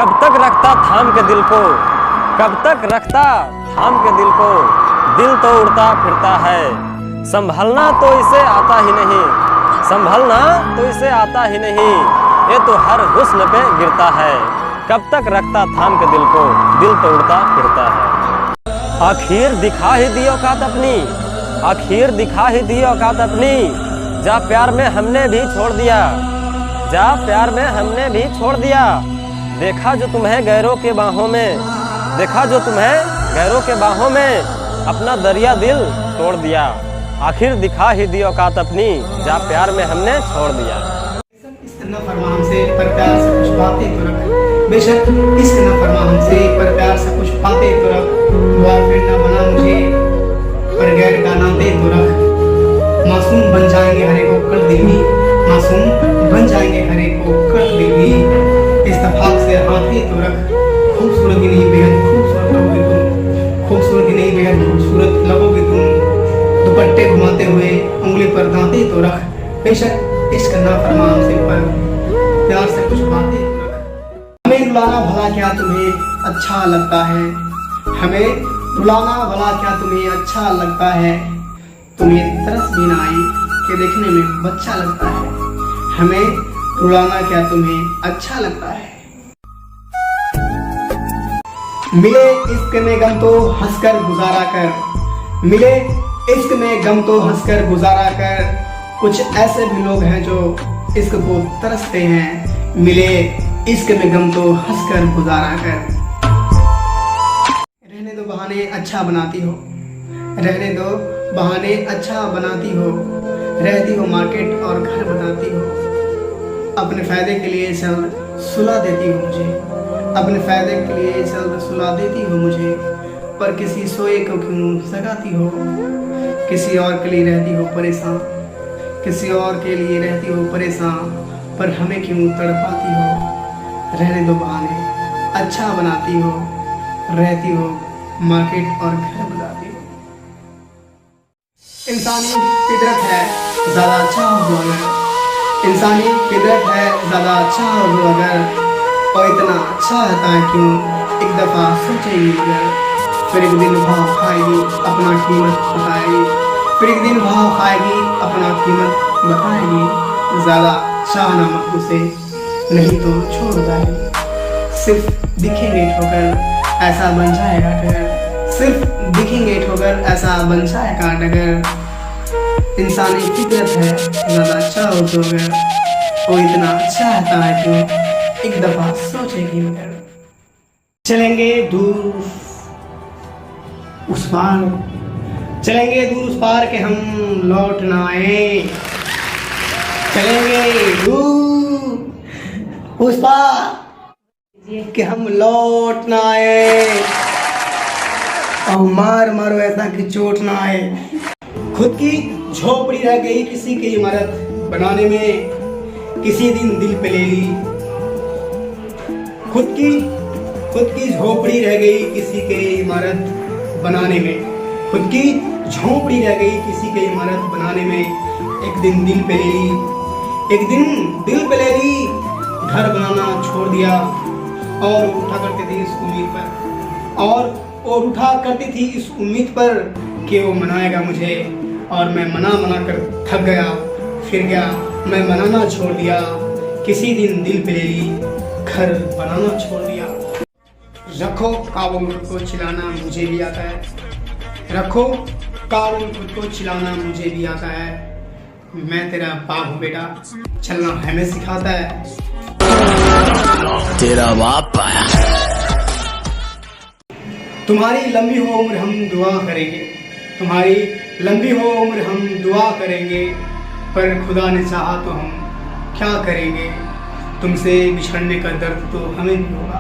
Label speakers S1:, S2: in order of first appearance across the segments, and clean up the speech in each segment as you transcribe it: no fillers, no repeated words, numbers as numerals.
S1: कब तक रखता थाम के दिल को, कब तक रखता थाम के दिल को, दिल तो उड़ता फिरता है। संभलना तो इसे आता ही नहीं, संभलना तो इसे आता ही नहीं, ये तो हर हुस्न पे गिरता है। कब तक रखता थाम के दिल को, दिल तो उड़ता फिरता है। आखिर दिखा ही दी औकात अपनी, आखिर दिखा ही दी औकात अपनी, जा प्यार में हमने भी छोड़ दिया, जा प्यार में हमने भी छोड़ दिया। देखा जो तुम्हें गैरों के बाहों में, देखा जो तुम्हें गैरों के बाहों में, अपना दरिया दिल तोड़ दिया। आखिर दिखा ही दी औकात अपनी, जा प्यार में हमने छोड़ दिया।
S2: इश्क न फरमा हमसे पर प्यार से कुछ बातें तो रख, बेशक इश्क न फरमा हमसे पर प्यार से कुछ बातें तो रख। बॉयफ्रेंड न बना मुझे पर गैर का नाते तो रख। मासूम बन जाएंगे हरे को कर दिल भी, मासूम बन जाएंगे हरे को कर दिल भी। इत्तेफाक से हाथे तो रख, खूबसूरत ही नहीं बेहद खूबसूरत लगोगे तुम, खूबसूरत ही नहीं बेहद खूबसूरत लगोगे तुम। दुपट्टे घुमाते हुए उंगली पर दांते तो रख, बेशक इश्क ना फरमा हमसे पर प्यार से कुछ बातें तो रख। हमें रुलाना भला क्या तुम्हें अच्छा लगता है, हमें रुलाना भला क्या तुम्हें अच्छा लगता है। तुम्हें तरस भी ना आई कि देखने में बच्चा लगता है, हमें रुलाना क्या तुम्हें अच्छा लगता है। मिले इश्क में गम तो हंसकर गुजारा कर, मिले इश्क में गम तो हंसकर गुजारा कर। कुछ ऐसे भी लोग हैं जो इश्क को तरसते हैं, मिले इश्क में गम तो हंसकर गुजारा कर। रहने दो बहाने अच्छा बनाती हो, रहने दो बहाने अच्छा बनाती हो, रहती हो मार्केट और घर बनाती हो। अपने फायदे के लिए जल्द सुला देती हो मुझे, अपने फायदे के लिए जल्द सुला देती हो मुझे। पर किसी सोए को क्यों जगाती हो, किसी और के लिए रहती हो परेशान, किसी और के लिए रहती हो परेशान, पर हमें क्यों तड़पाती हो। रहने दो बहाने अच्छा बनाती हो, रहती हो मार्केट और घर बनाती हो। इंसानी फितरत है ज़्यादा अच्छा हो अगर, इंसानी फितरत है ज़्यादा अच्छा हो अगर। और इतना अच्छा रहता है क्यों एक दफ़ा सोचेगी मगर। फिर एक दिन भाव खाएगी अपना कीमत बताएगी, फिर एक दिन भाव खाएगी अपना कीमत बताएगी। ज़्यादा चाहना मत उसे नहीं तो छोड़ जाएगी। सिर्फ दिखेंगे ठोकर ऐसा बन जाएगा डगर, सिर्फ दिखेंगे ठोकर ऐसा बन जाएगा डगर। इंसानी फितरत है ज़्यादा अच्छा हो तो अगर, वो इतना अच्छा रहता है क्यों एक दफ़ा सोचेगी मगर। चलेंगे दूर उस पार, चलेंगे दूर उस पार के हम लौट ना आए। चलेंगे दूर उस पार कि हम लौट ना आए। और मार मारो ऐसा कि चोट ना आए। खुद की झोपड़ी रह गई किसी की इमारत बनाने में, किसी दिन दिल पे ले ली। खुद की झोपड़ी रह गई किसी के इमारत बनाने में, खुद की झोपड़ी रह गई किसी के इमारत बनाने में। एक दिन दिल पे ले ली, एक दिन दिल पे ले ली, घर बनाना छोड़ दिया। और उठा करती थी इस उम्मीद पर, और उठा करती थी इस उम्मीद पर कि वो मनाएगा मुझे। और मैं मना कर थक गया, फिर गया मैं मनाना छोड़ दिया। किसी दिन दिल पे ले ली, घर बनाना छोड़ दिया। रखो काबू में खुद को चिल्लाना मुझे भी आता है, रखो काबू में खुद को चिल्लाना मुझे भी आता है। मैं तेरा बाप हूँ बेटा, चलना हमें सिखाता है।
S3: तेरा बाप आया।
S2: तुम्हारी लंबी हो उम्र हम दुआ करेंगे, तुम्हारी लंबी हो उम्र हम दुआ करेंगे। पर खुदा ने चाहा तो हम क्या करेंगे। तुमसे बिछड़ने का दर्द तो हमें भी होगा,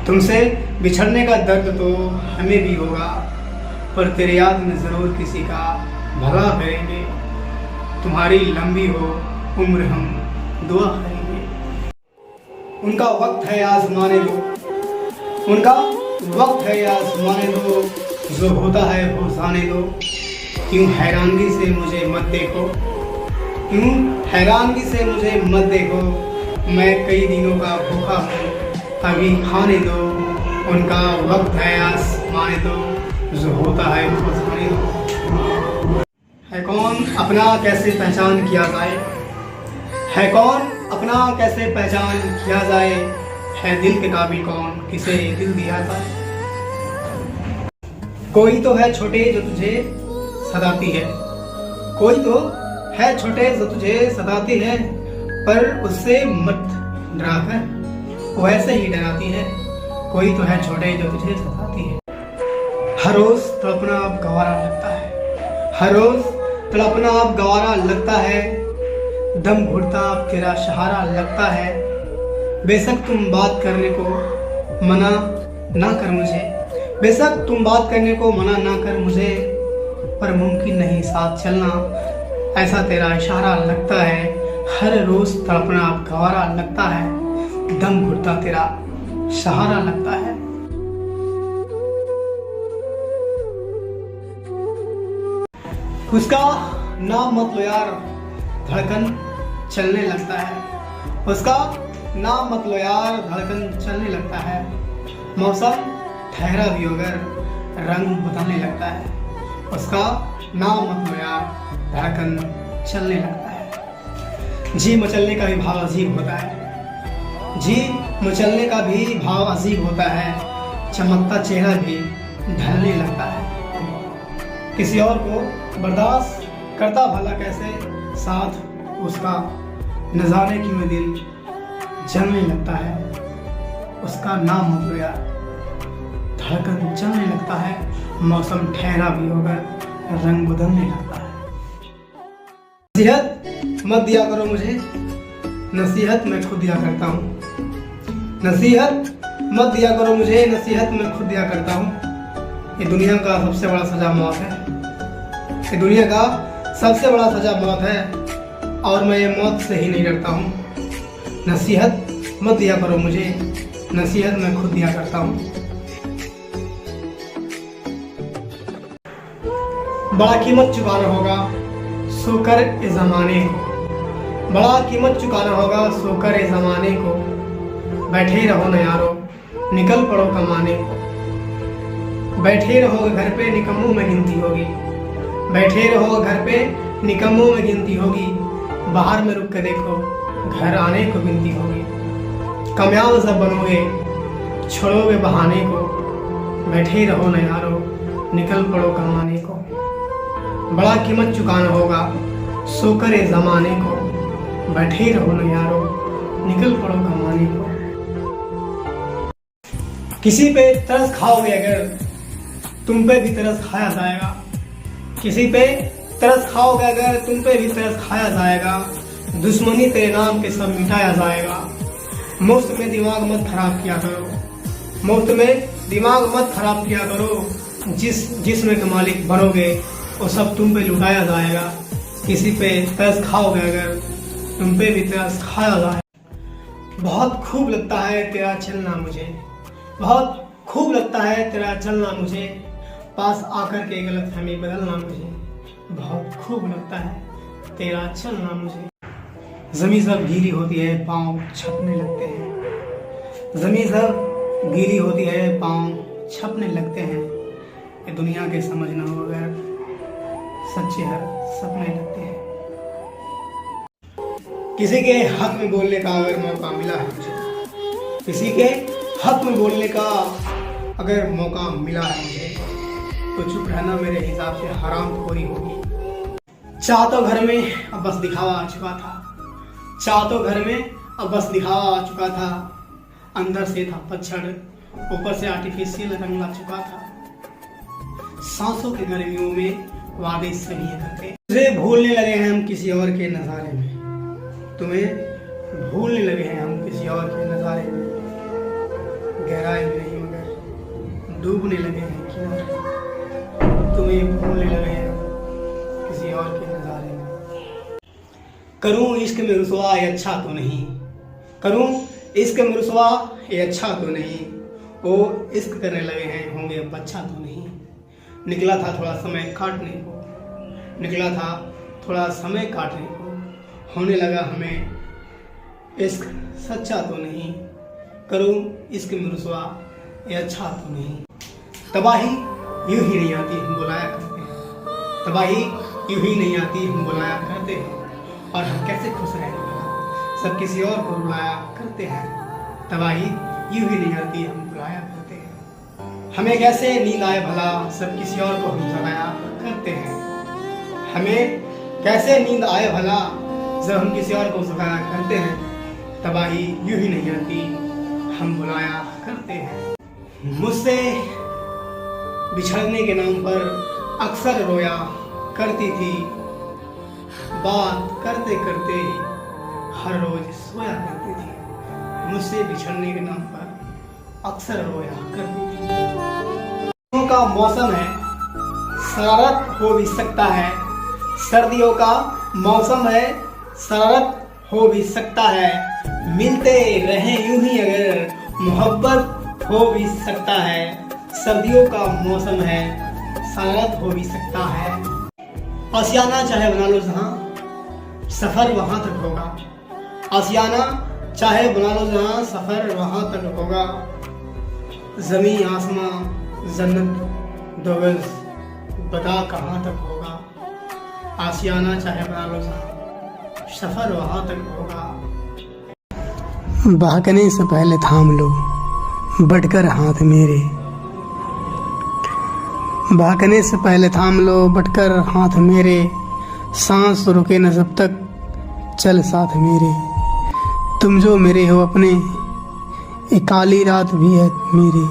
S2: तुमसे बिछड़ने का दर्द तो हमें भी होगा। पर तेरे याद में ज़रूर किसी का भला करेंगे। तुम्हारी लंबी हो उम्र हम दुआ करेंगे। उनका वक्त है आज़माने दो, उनका वक्त है आज़माने दो, जो होता है वो जाने दो। क्यों हैरानगी से मुझे मत देखो, क्यों हैरानगी से मुझे मत देखो। मैं कई दिनों का भूखा हूँ, अभी खाने दो, उनका वक्त है आसमाने दो, जो होता है वो जाने दो। है कौन अपना कैसे पहचान किया जाए, है कौन अपना कैसे पहचान किया जाए, है दिल के काबिल कौन किसे दिल दिया जाए। कोई तो है छोटे जो तुझे सताती है, कोई तो है छोटे जो तुझे सताती है, पर उससे मत डरा कर वो ऐसे ही डराती है। कोई तो है छोटे जो तुझे सताती है। हर रोज तड़पना अब गवारा लगता है, हर रोज तड़पना अब गवारा लगता है, दम घुटता अब तेरा सहारा लगता है। बेशक तुम बात करने को मना ना कर मुझे, बेशक तुम बात करने को मना ना कर मुझे, पर मुमकिन नहीं साथ चलना ऐसा तेरा इशारा लगता है। हर रोज तड़पना अब गवारा लगता है, दम घुटता तेरा सहारा लगता है। उसका नाम मत लो यार, धड़कन चलने लगता है, उसका नाम मत लो यार, धड़कन चलने लगता है। मौसम ठहरा भी अगर रंग बदलने लगता है, उसका नाम मत लो यार, धड़कन चलने लगता है। जी मचलने का भी भाव अजीब होता है, जी मचलने का भी भाव अजीब होता है, चमकता चेहरा भी ढलने लगता है। किसी और को बर्दाश्त करता भला कैसे, साथ उसका नजारे की में दिल जलने लगता है। उसका नाम मत लो यार, धड़कन चलने लगता है। मौसम ठहरा भी होकर रंग बदलने लगता है। नसीहत मत दिया करो मुझे, नसीहत मैं खुद दिया करता हूँ। नसीहत मत दिया करो मुझे, नसीहत मैं खुद दिया करता हूँ। ये दुनिया का सबसे बड़ा सजा मौत है, ये दुनिया का सबसे बड़ा सजा मौत है, और मैं ये मौत से ही नहीं डरता हूँ। नसीहत मत दिया करो मुझे, नसीहत मैं खुद दिया करता हूँ। बड़ा कीमत चुकाना होगा सोकर इस जमाने को, बड़ा कीमत चुकाना होगा सोकर इस जमाने को। बैठे रहो न यारो, निकल पड़ो कमाने को। बैठे रहोगे घर पे निकम्मों में गिनती होगी, बैठे रहो घर पे निकम्मों में गिनती होगी। बाहर में रुक के देखो, घर आने को गिनती होगी। कामयाब जब बनोगे छोड़ोगे बहाने को। बैठे रहो न यारो, निकल पड़ो कमाने को। बड़ा कीमत चुकाना होगा सोकर ए जमाने को। बैठे रहो न यारो, निकल पड़ो कमाने को। किसी पे तरस खाओगे अगर, तुम पे भी तरस खाया जाएगा। किसी पे तरस खाओगे अगर, तुम पे भी तरस खाया जाएगा। दुश्मनी तेरे नाम के सब मिटाया जाएगा। मुफ्त में दिमाग मत खराब किया करो, मुफ्त में दिमाग मत खराब किया करो। जिसमें के मालिक बनोगे वो सब तुम पे लुटाया जाएगा। किसी पे तरस खाओगे अगर, तुम पे भी तरस खाया जाएगा। बहुत खूब लगता है तेरा चलना मुझे, बहुत खूब लगता है तेरा चलना मुझे। पास आकर के गलतफहमी बदलना मुझे। बहुत खूब लगता है तेरा चलना मुझे। ज़मीं जब गीली होती है पाँव छपने लगते हैं। ज़मीं जब गीली होती है पाँव छपने लगते हैं। ये दुनिया के समझना हो अगर, सच्चे हर सपने लगते हैं। किसी के हक में बोलने का अगर मौका मिला है मुझे, किसी के हक में बोलने का अगर मौका मिला है मुझे, तो चुप रहना मेरे हिसाब से हरामखोरी होगी। चाहतों घर में अब बस दिखावा आ चुका था, चाहतों घर में अब बस दिखावा आ चुका था। अंदर से था पतझड़, ऊपर से आर्टिफिशियल रंग ला चुका था। सांसों की गर्मियों में वादे सभी करते, तुझे भूलने लगे हैं हम किसी और के नजारे में। तुम्हें भूलने लगे हैं हम किसी और के नजारे में। गहराई में नहीं मगर डूबने लगे हैं किनारे। तुम्हें भूलने लगे हैं किसी और के नजारे में। करूं इश्क में रुसवा ये अच्छा तो नहीं, करूं इश्क में रुसवा ये अच्छा तो नहीं। वो इश्क करने लगे हैं होंगे बच्चा तो नहीं। निकला था थोड़ा समय काटने को, निकला था थोड़ा समय काटने को। होने लगा हमें इश्क सच्चा तो नहीं। करूं इश्क में रुसवा, ये अच्छा तो नहीं। तबाही यूं ही नहीं आती, हम बुलाया करते हैं। तबाही यूं ही नहीं आती, हम बुलाया करते हैं। और हम कैसे खुश रहेंगे भला, सब किसी और को बुलाया करते हैं। तबाही यूं ही नहीं आती, हम बुलाया करते हैं। हमें कैसे नींद आए भला, सब किसी और को हम जगाया करते हैं। हमें कैसे नींद आए भला, जब हम किसी और को जगाया करते हैं। तबाही यूं ही नहीं आती, हम बुलाया करते हैं। मुझसे बिछड़ने के नाम पर अक्सर रोया करती थी, बात करते करते हर रोज सोया करती थी। मुझसे बिछड़ने के नाम पर अक्सर रोया करती थी। सर्दियों का मौसम है, शरारत हो भी सकता है। सर्दियों का मौसम है, शरारत हो भी सकता है। मिलते रहें यूं ही अगर, मोहब्बत हो भी सकता है। सर्दियों का मौसम है, शरारत हो भी सकता है। आशियाना चाहे बना लो जहां, सफर वहां तक होगा। आशियाना चाहे बना लो जहां, सफर वहां तक होगा। जमीन आसमां जन्नत दो गज, बता कहां तक होगा। आशियाना चाहे बना लो जहां, सफर वहां तक होगा। बहकने से पहले थाम लो बढ़कर हाथ मेरे, बहकने से पहले थाम लो बढ़कर हाथ मेरे। सांस रुके न जब तक चल साथ मेरे। तुम जो मेरे हो अपने, एक काली रात भी है मेरे।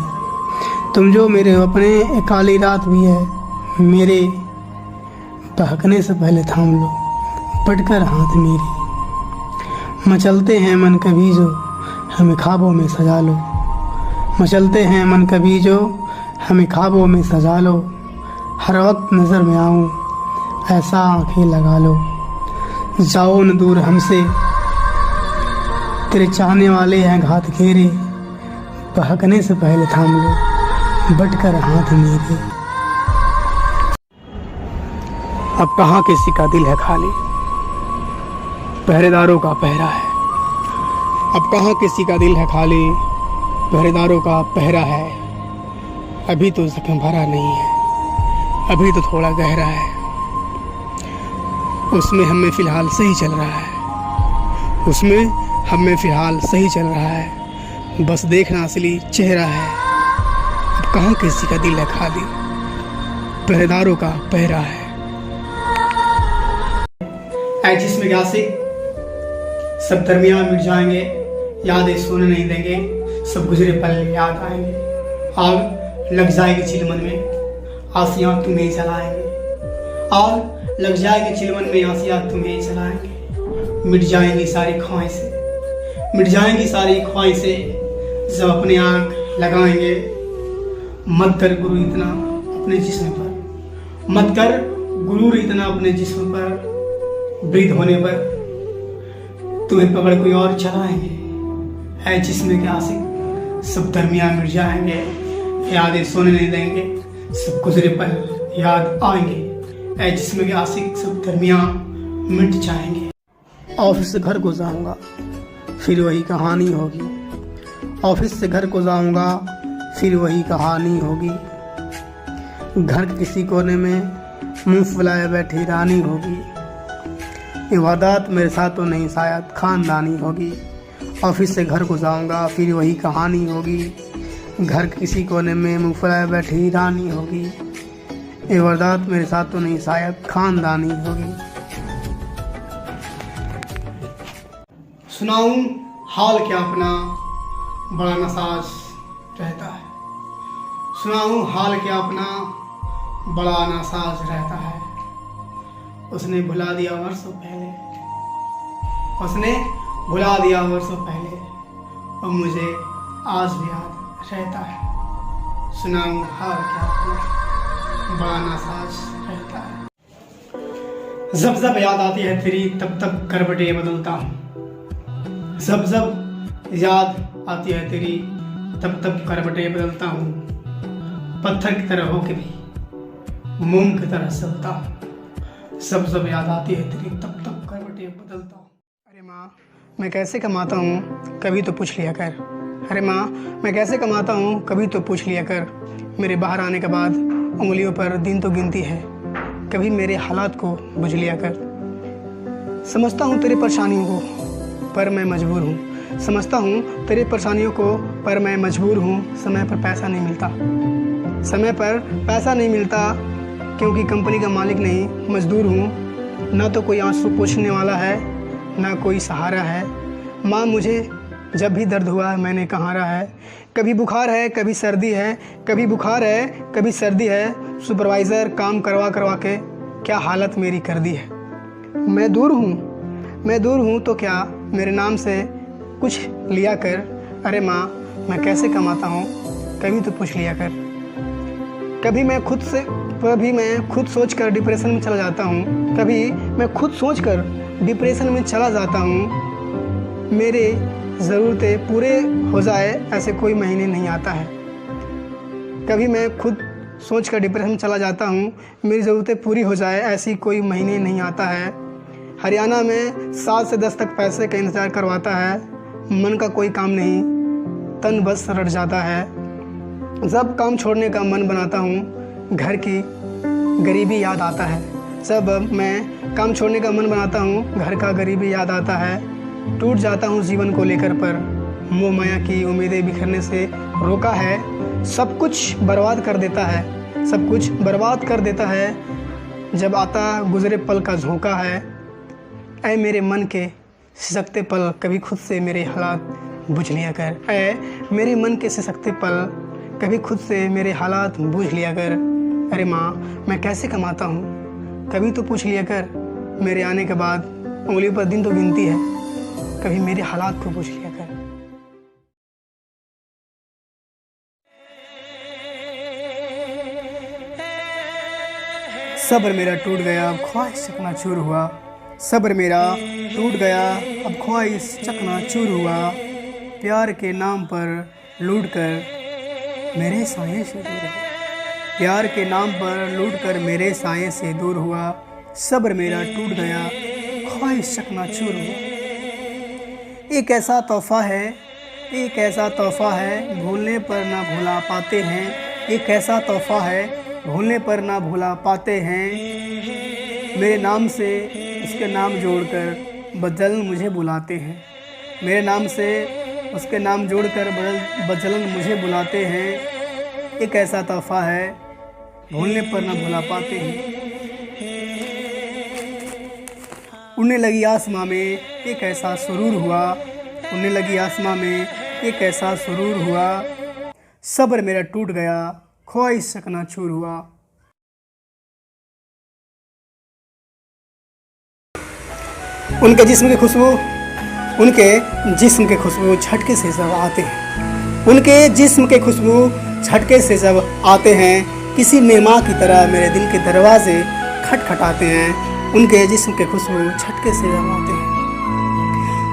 S2: तुम जो मेरे हो अपने, एक काली रात भी है मेरे। बहकने से पहले थाम लो बढ़कर हाथ मेरे। मचलते हैं मन कभी जो, हमें ख्वाबों में सजा लो। मचलते हैं मन कभी जो, हमें ख्वाबों में सजा लो। हर वक्त नज़र में आऊं, ऐसा आंखें लगा लो। जाओ न दूर हमसे, तेरे चाहने वाले हैं घात घेरे। बहकने से पहले थाम लो बढ़कर हाथ मेरे। अब कहाँ किसी का दिल है खाली, पहरेदारों का पहरा है। अब कहाँ किसी का दिल है खाली, पहरेदारों का पहरा है। अभी तो जख्म भरा नहीं है, अभी तो थोड़ा गहरा है। उसमें हमें फ़िलहाल सही चल रहा है, उसमें हमें फ़िलहाल सही चल रहा है। बस देखना असली चेहरा है। अब कहाँ किसी का दिल है खाली, पहरेदारों का पहरा है। ऐ जिस्म आशिक, सब दरमियान मिट जाएंगे। यादें सोने नहीं देंगे, सब गुजरे पल याद आएंगे। आग लग जाएगी चिलमन में, आसियां तुम्हें जलाएंगे। आग लग जाएगी चिलमन में, आसियां तुम्हें जलाएंगे। मिट जाएंगी सारी ख्वाहिशें, मिट जाएंगी सारी ख्वाहिशें जब अपने आग लगाएंगे। मत कर गुरु इतना अपने जिस्म पर, मत कर गुरूर इतना अपने जिस्म पर। वृद्ध होने पर तुम्हें पकड़ कोई और चलाएंगे। है जिस्म के आशिक, सब दरमियान मिट जाएंगे। यादें सोने नहीं देंगे, सब गुजरे पल याद आएंगे। है जिस्म के आशिक, सब दरमियान मिट जाएंगे। ऑफिस से घर को जाऊंगा, फिर वही कहानी होगी। ऑफिस से घर को जाऊंगा, फिर वही कहानी होगी। घर के किसी कोने में मुंह फुलाए बैठी रानी होगी। इबादत मेरे साथ तो नहीं, शायद खानदानी होगी। ऑफिस से घर को जाऊंगा, फिर वही कहानी होगी। घर के किसी कोने में मुंह फुलाए बैठी रानी होगी। इबादत मेरे साथ तो नहीं, शायद खानदानी होगी। सुनाऊं हाल क्या अपना, बड़ा नासाज रहता है। सुनाऊं हाल क्या अपना, बड़ा नासाज रहता है। उसने भुला दिया वर्षों पहले, उसने भुला दिया वर्षों पहले, और मुझे आज भी याद रहता है। सुनाऊं हाल क्या अपना, बड़ा नासाज रहता है। जब जब याद आती है तेरी, तब तब करवटें बदलता हूँ। जब जब याद आती है तेरी, तब तब करवटें बदलता हूँ। पत्थर की तरह होके भी मोम की तरह सबता हूँ। सब जब याद आती है तेरी, तब तब करवटें बदलता हूँ। अरे माँ, मैं कैसे कमाता हूँ, कभी तो पूछ लिया कर। अरे माँ, मैं कैसे कमाता हूँ कभी तो पूछ लिया कर। मेरे बाहर आने के बाद उंगलियों पर दिन तो गिनती है, कभी मेरे हालात को बुझ लिया कर। समझता हूँ तेरी परेशानियों को पर मैं मजबूर हूँ, समझता हूँ तेरी परेशानियों को पर मैं मजबूर हूँ। समय पर पैसा नहीं मिलता, समय पर पैसा नहीं मिलता, क्योंकि कंपनी का मालिक नहीं, मजदूर हूँ। ना तो कोई आंसू पोंछने वाला है, ना कोई सहारा है। माँ, मुझे जब भी दर्द हुआ मैंने कहाँ रहा है। कभी बुखार है, कभी सर्दी है, कभी बुखार है, कभी सर्दी है। सुपरवाइज़र काम करवा करवा के क्या हालत मेरी कर दी है। मैं दूर हूँ तो क्या मेरे नाम से कुछ लिया कर। अरे माँ, मैं कैसे कमाता हूँ कभी तो पूछ लिया कर। कभी मैं खुद सोच कर डिप्रेशन में चला जाता हूँ, कभी मैं खुद सोच कर डिप्रेशन में चला जाता हूँ। मेरे ज़रूरतें पूरे हो जाए ऐसे कोई महीने नहीं आता है। कभी मैं खुद सोच कर डिप्रेशन में चला जाता हूँ, मेरी ज़रूरतें पूरी हो जाए ऐसी कोई महीने नहीं आता है। हरियाणा में 7 से 10 तक पैसे का इंतज़ार करवाता है, मन का कोई काम नहीं, तन बस रट जाता है। जब काम छोड़ने का मन बनाता हूँ घर की गरीबी याद आता है। जब मैं काम छोड़ने का मन बनाता हूँ घर का गरीबी याद आता है। टूट जाता हूँ जीवन को लेकर पर मोह माया की उम्मीदें बिखरने से रोका है। सब कुछ बर्बाद कर देता है, सब कुछ बर्बाद कर देता है जब आता गुजरे पल का झोंका है। ऐ मेरे मन के सिसकते पल कभी खुद से मेरे हालात बुझ लिया कर। ऐ मेरे मन के सिसकते पल कभी खुद से मेरे हालात बूझ लिया कर। अरे माँ, मैं कैसे कमाता हूँ कभी तो पूछ लिया कर। मेरे आने के बाद उंगलियों पर दिन तो गिनती है, कभी मेरे हालात को पूछ लिया कर। सब्र मेरा टूट गया, अब ख्वाहिश चकनाचूर हुआ। सब्र मेरा टूट गया, अब ख्वाहिश चकनाचूर हुआ। प्यार के नाम पर लूट कर मेरे साये से दूर हुआ। प्यार के नाम पर लूट कर मेरे साये से दूर हुआ। सब्र मेरा टूट गया, ख्वाहिश चकनाचूर हुआ। एक ऐसा तोहफ़ा है, एक ऐसा तोहफ़ा है, भूलने पर ना भुला पाते हैं। एक ऐसा तोहफ़ा है, भूलने पर ना भुला पाते हैं। मेरे नाम से उसके नाम जोड़कर बदजलन मुझे बुलाते हैं। मेरे नाम से उसके नाम जोड़कर बदजलन मुझे बुलाते हैं। एक ऐसा तोहफ़ा है, भूलने पर ना भुला पाते हैं। उड़ने लगी आसमां में एक ऐसा सुरूर हुआ, उड़ने लगी आसमां में एक ऐसा सुरूर हुआ। सब्र मेरा टूट गया, ख्वाहिश चकनाचूर हुआ। उनके जिस्म की खुशबू झटके से जब आते हैं। उनके जिस्म के खुशबू झटके से जब आते हैं, किसी मेहमान की तरह मेरे दिल के दरवाजे खटखटाते हैं। उनके जिस्म के खुशबू झटके से जब आते हैं।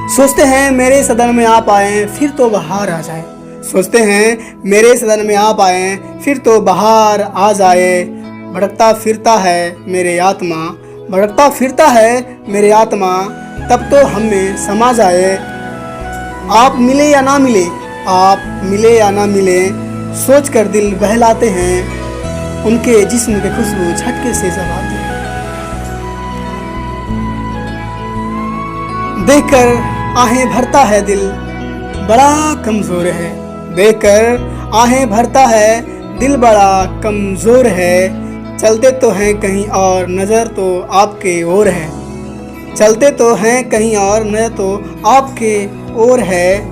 S2: सोचते हैं मेरे सदन में आप आए फिर तो बहार आ जाए। सोचते हैं मेरे सदन में आप आए फिर तो बहार आ जाए। भटकता फिरता है मेरे आत्मा, भटकता फिरता है मेरे आत्मा, तब तो हम में समा जाए। आप मिले या ना मिले, आप मिले या ना मिले, सोच कर दिल बहलाते हैं। उनके जिस्म के खुशबू झटके से जब आते हैं। देखकर आहें भरता है दिल, बड़ा कमज़ोर है। देखकर आहें भरता है दिल, बड़ा कमज़ोर है। चलते तो हैं कहीं और नज़र तो आपके ओर है। चलते तो हैं कहीं और नज़र तो आपके ओर है।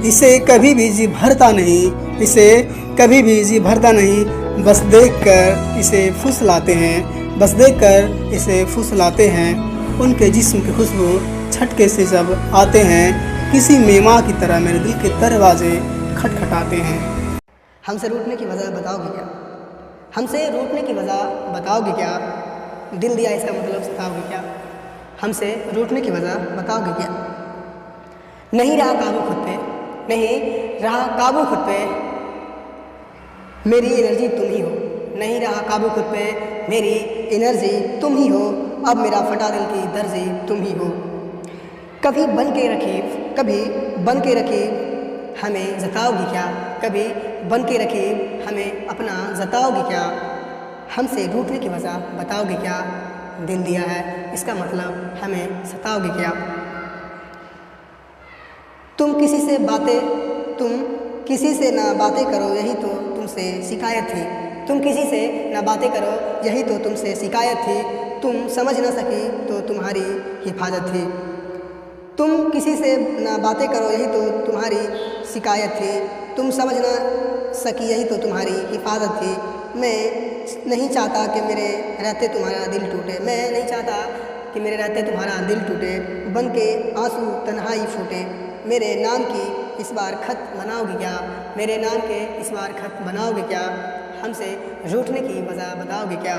S2: इसे कभी भी जी भरता नहीं, इसे कभी भी जी भरता नहीं। बस देखकर इसे फुसलाते हैं, बस देखकर इसे फुसलाते हैं। उनके जिस्म की खुशबू झटके से जब आते हैं, किसी मेहमान की तरह मेरे दिल के दरवाजे खटखटाते हैं।
S3: हमसे रूठने की वजह बताओगे क्या? हमसे रूठने की वजह बताओगे क्या? दिल दिया इसका मतलब बताओगे क्या? हमसे रूठने की वजह बताओगे क्या? नहीं रहा काबू खुद पे, नहीं रहा काबू खुद पे, मेरी एनर्जी तुम ही हो। नहीं रहा काबू खुद पे, मेरी एनर्जी तुम ही हो। अब मेरा फटा दिल की दर्जी तुम ही हो। कभी बन के रखी हमें जताओगी क्या? कभी बन के रकीब हमें अपना जताओगी क्या? हमसे रूठने की वजह बताओगे क्या? दिल दिया है इसका मतलब हमें सताओगे क्या? तुम किसी से ना बातें करो यही तो तुमसे शिकायत थी। तुम किसी से ना बातें करो यही तो तुमसे शिकायत थी। तुम समझ ना सकी तो तुम्हारी हिफाजत थी। तुम किसी से ना बातें करो यही तो तुम्हारी शिकायत थी। तुम समझ ना सकी यही तो तुम्हारी हिफाजत थी। मैं नहीं चाहता कि मेरे रहते तुम्हारा दिल टूटे। मैं नहीं चाहता कि मेरे रहते तुम्हारा दिल टूटे। बन के आंसू तन्हाई फूटे। मेरे नाम की इस बार खत बनाओगे क्या? मेरे नाम के इस बार खत बनाओगे क्या? हमसे रूठने की वजह बताओगे क्या?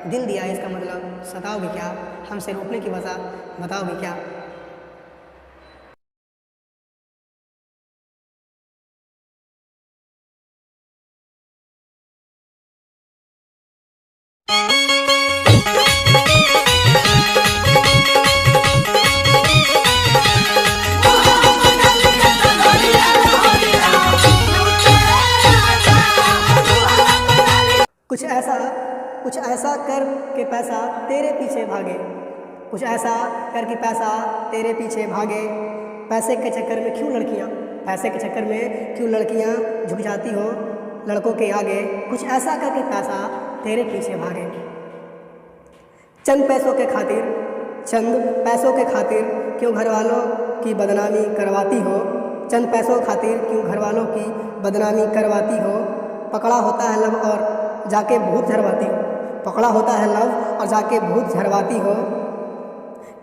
S3: दिल दिया इसका मतलब सताओगे क्या? हमसे रूठने की वजह बताओगे क्या? कुछ ऐसा कर के पैसा तेरे पीछे भागे। कुछ ऐसा कर के पैसा तेरे पीछे भागे। पैसे के चक्कर में क्यों लड़कियां झुक जाती हो लड़कों के आगे। कुछ ऐसा करके पैसा तेरे पीछे भागे। चंद पैसों के खातिर क्यों घर वालों की बदनामी करवाती हो। चंद पैसों खातिर क्यों घर वालों की बदनामी करवाती हो। पकड़ा होता है लव और जाके भूत झरवाती हो। पकड़ा होता है लव और जाके भूत झरवाती हो।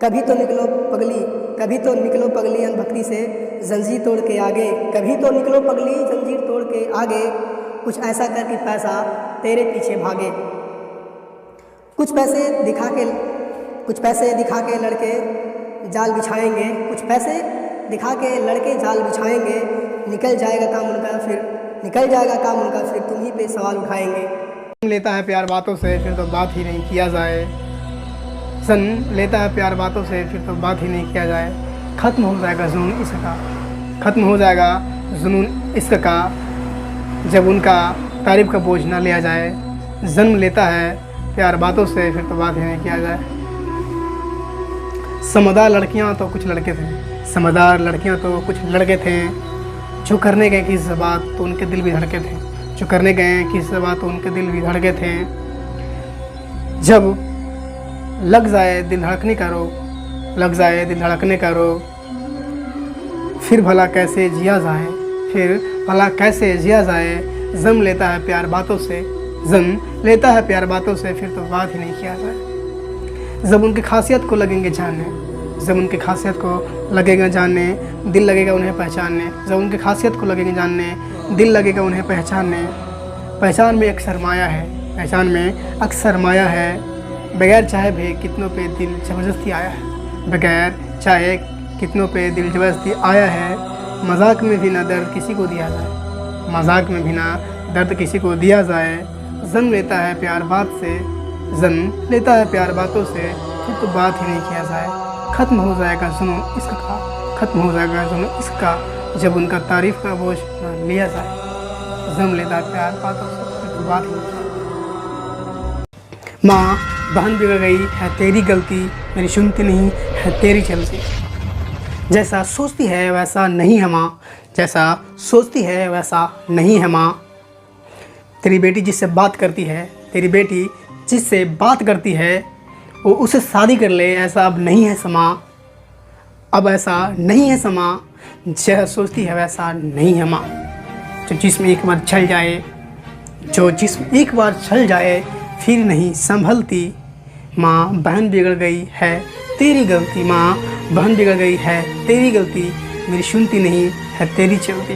S3: कभी तो निकलो पगली अनभक्ति से जंजीर तोड़ के आगे। कभी तो निकलो पगली जंजीर तोड़ के आगे। कुछ ऐसा करके पैसा तेरे पीछे भागे। कुछ पैसे दिखा के लड़के जाल बिछाएंगे। कुछ पैसे दिखा के लड़के जाल बिछाएंगे। निकल जाएगा काम उनका फिर तुम ही पे सवाल उठाएंगे।
S2: लेता है प्यार बातों से फिर तो बात ही नहीं किया जाए। सन लेता है प्यार बातों से फिर तो बात ही नहीं किया जाए। ख़त्म हो जाएगा जुनून इश्क का जब उनका तारीफ़ का बोझ ना लिया जाए। जन्म लेता है प्यार बातों से फिर तो बात ही नहीं किया जाए। समझदार लड़कियां तो कुछ लड़के थे जो करने गए किसी से बात तो उनके दिल भी धड़के थे। जब लग जाए दिल धड़कने का रोग फिर भला कैसे जिया जाए। जम लेता है प्यार बातों से फिर तो बात ही नहीं किया जाए। जब उनकी खासियत को लगेंगे जानने दिल लगेगा उन्हें पहचानने। जब उनकी खासियत को लगेंगे जानने दिल लगेगा उन्हें पहचानने। पहचान में अक्सर माया है। बगैर चाहे भी कितनों पे दिल ज़बरदस्ती आया है। मजाक में भी ना दर्द किसी को दिया जाए। जन्म लेता है प्यार बातों से फिर तो बात ही नहीं किया जाए। ख़त्म हो जाएगा जुनून इसका जब उनका तारीफ़ का बोझ न लिया जाए। जन्म लेता है प्यार बातों से फिर तो बात ही नहीं किया जाए। माँ बहन बिगड़ गई है तेरी गलती मेरी सुनती नहीं है तेरी चलती। जैसा सोचती है वैसा नहीं है माँ। तेरी बेटी जिससे बात करती है वो उससे शादी कर ले। ऐसा अब नहीं है समा। जैसा सोचती है वैसा नहीं है माँ। जो जिस्म एक बार छल जाए फिर नहीं संभलती। माँ बहन बिगड़ गई है तेरी गलती मेरी सुनती नहीं है तेरी चलती।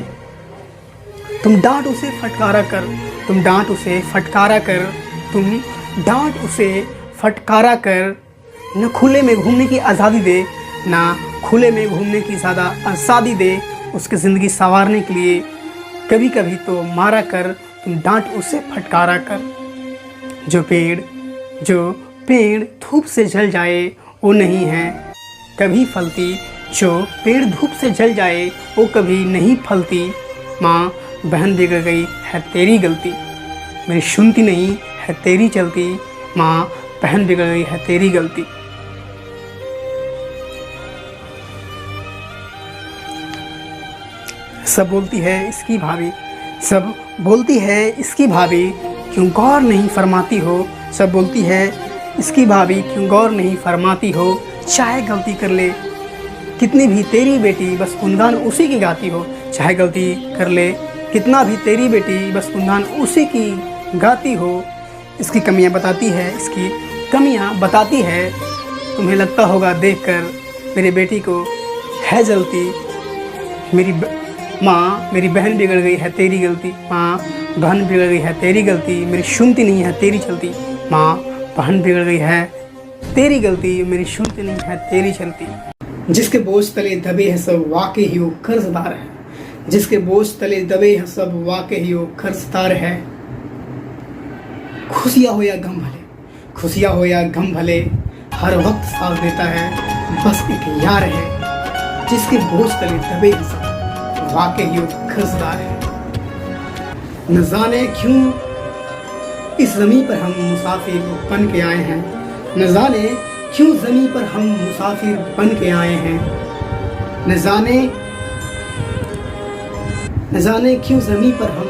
S2: तुम डांट उसे फटकारा कर न खुले में घूमने की आज़ादी दे उसकी ज़िंदगी संवारने के लिए। कभी कभी तो मारा कर तुम डांट उसे फटकारा कर। जो पेड़ धूप से जल जाए वो नहीं है कभी फलती जो पेड़ धूप से जल जाए वो कभी नहीं फलती। माँ बहन बिगड़ गई है तेरी गलती, मेरी सुनती नहीं है तेरी चलती। माँ बहन बिगड़ गई है तेरी गलती। सब बोलती है इसकी भाभी, सब बोलती है इसकी भाभी, क्यों गौर नहीं फरमाती हो। सब बोलती है इसकी भाभी, क्यों गौर नहीं फरमाती हो। चाहे गलती कर ले कितनी भी तेरी बेटी, बस गुणगान उसी की गाती हो। चाहे गलती कर ले कितना भी तेरी बेटी, बस गुणगान उसी की गाती हो। इसकी कमियां बताती है, इसकी कमियां बताती है। तुम्हें लगता होगा देखकर मेरी बेटी को है जलती। माँ मेरी बहन बिगड़ गई है तेरी गलती। माँ बहन बिगड़ गई है तेरी गलती, मेरी सुनती नहीं है तेरी चलती। माँ बहन बिगड़ गई है तेरी गलती, मेरी सुनती नहीं है तेरी चलती। जिसके बोझ तले दबे हैं सब वाकई ही वो कर्जदार है। जिसके बोझ तले दबे हैं सब वाकई ही वो कर्जदार है। खुशियाँ हो या गम भले, खुशियाँ हो या गम भले, हर वक्त साथ देता है बस एक यार है। जिसके बोझ तले दबे हैं सब वाकई ही वो कर्जदार है। न जाने क्यों इस ज़मीं पर हम मुसाफिर बन के आए हैं। न जाने क्यों ज़मीं पर हम मुसाफिर बन के आए हैं। न जाने क्यों ज़मीं पर हम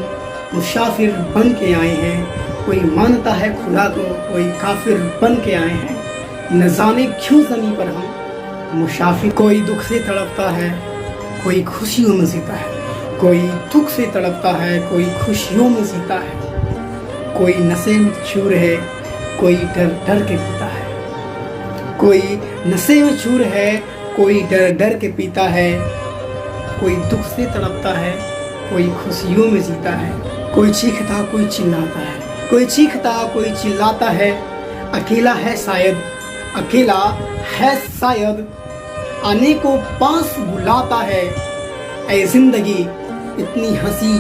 S2: मुसाफिर बन के आए हैं। कोई मानता है खुदा को, कोई काफिर बन के आए हैं। न जाने क्यों ज़मीं पर हम मुसाफिर। कोई दुख से तड़पता है, कोई खुशियों में जीता है। कोई दुख से तड़पता है, कोई खुशियों में जीता है। कोई नशे में चूर है, कोई डर डर के पीता है। कोई नशे में चूर है, कोई डर डर के पीता है। कोई दुख से तड़पता है, कोई खुशियों में जीता है। कोई चीखता कोई चिल्लाता है, कोई चीखता कोई चिल्लाता है। अकेला है शायद, अकेला है शायद, आने को पास बुलाता है। ऐ जिंदगी इतनी हंसी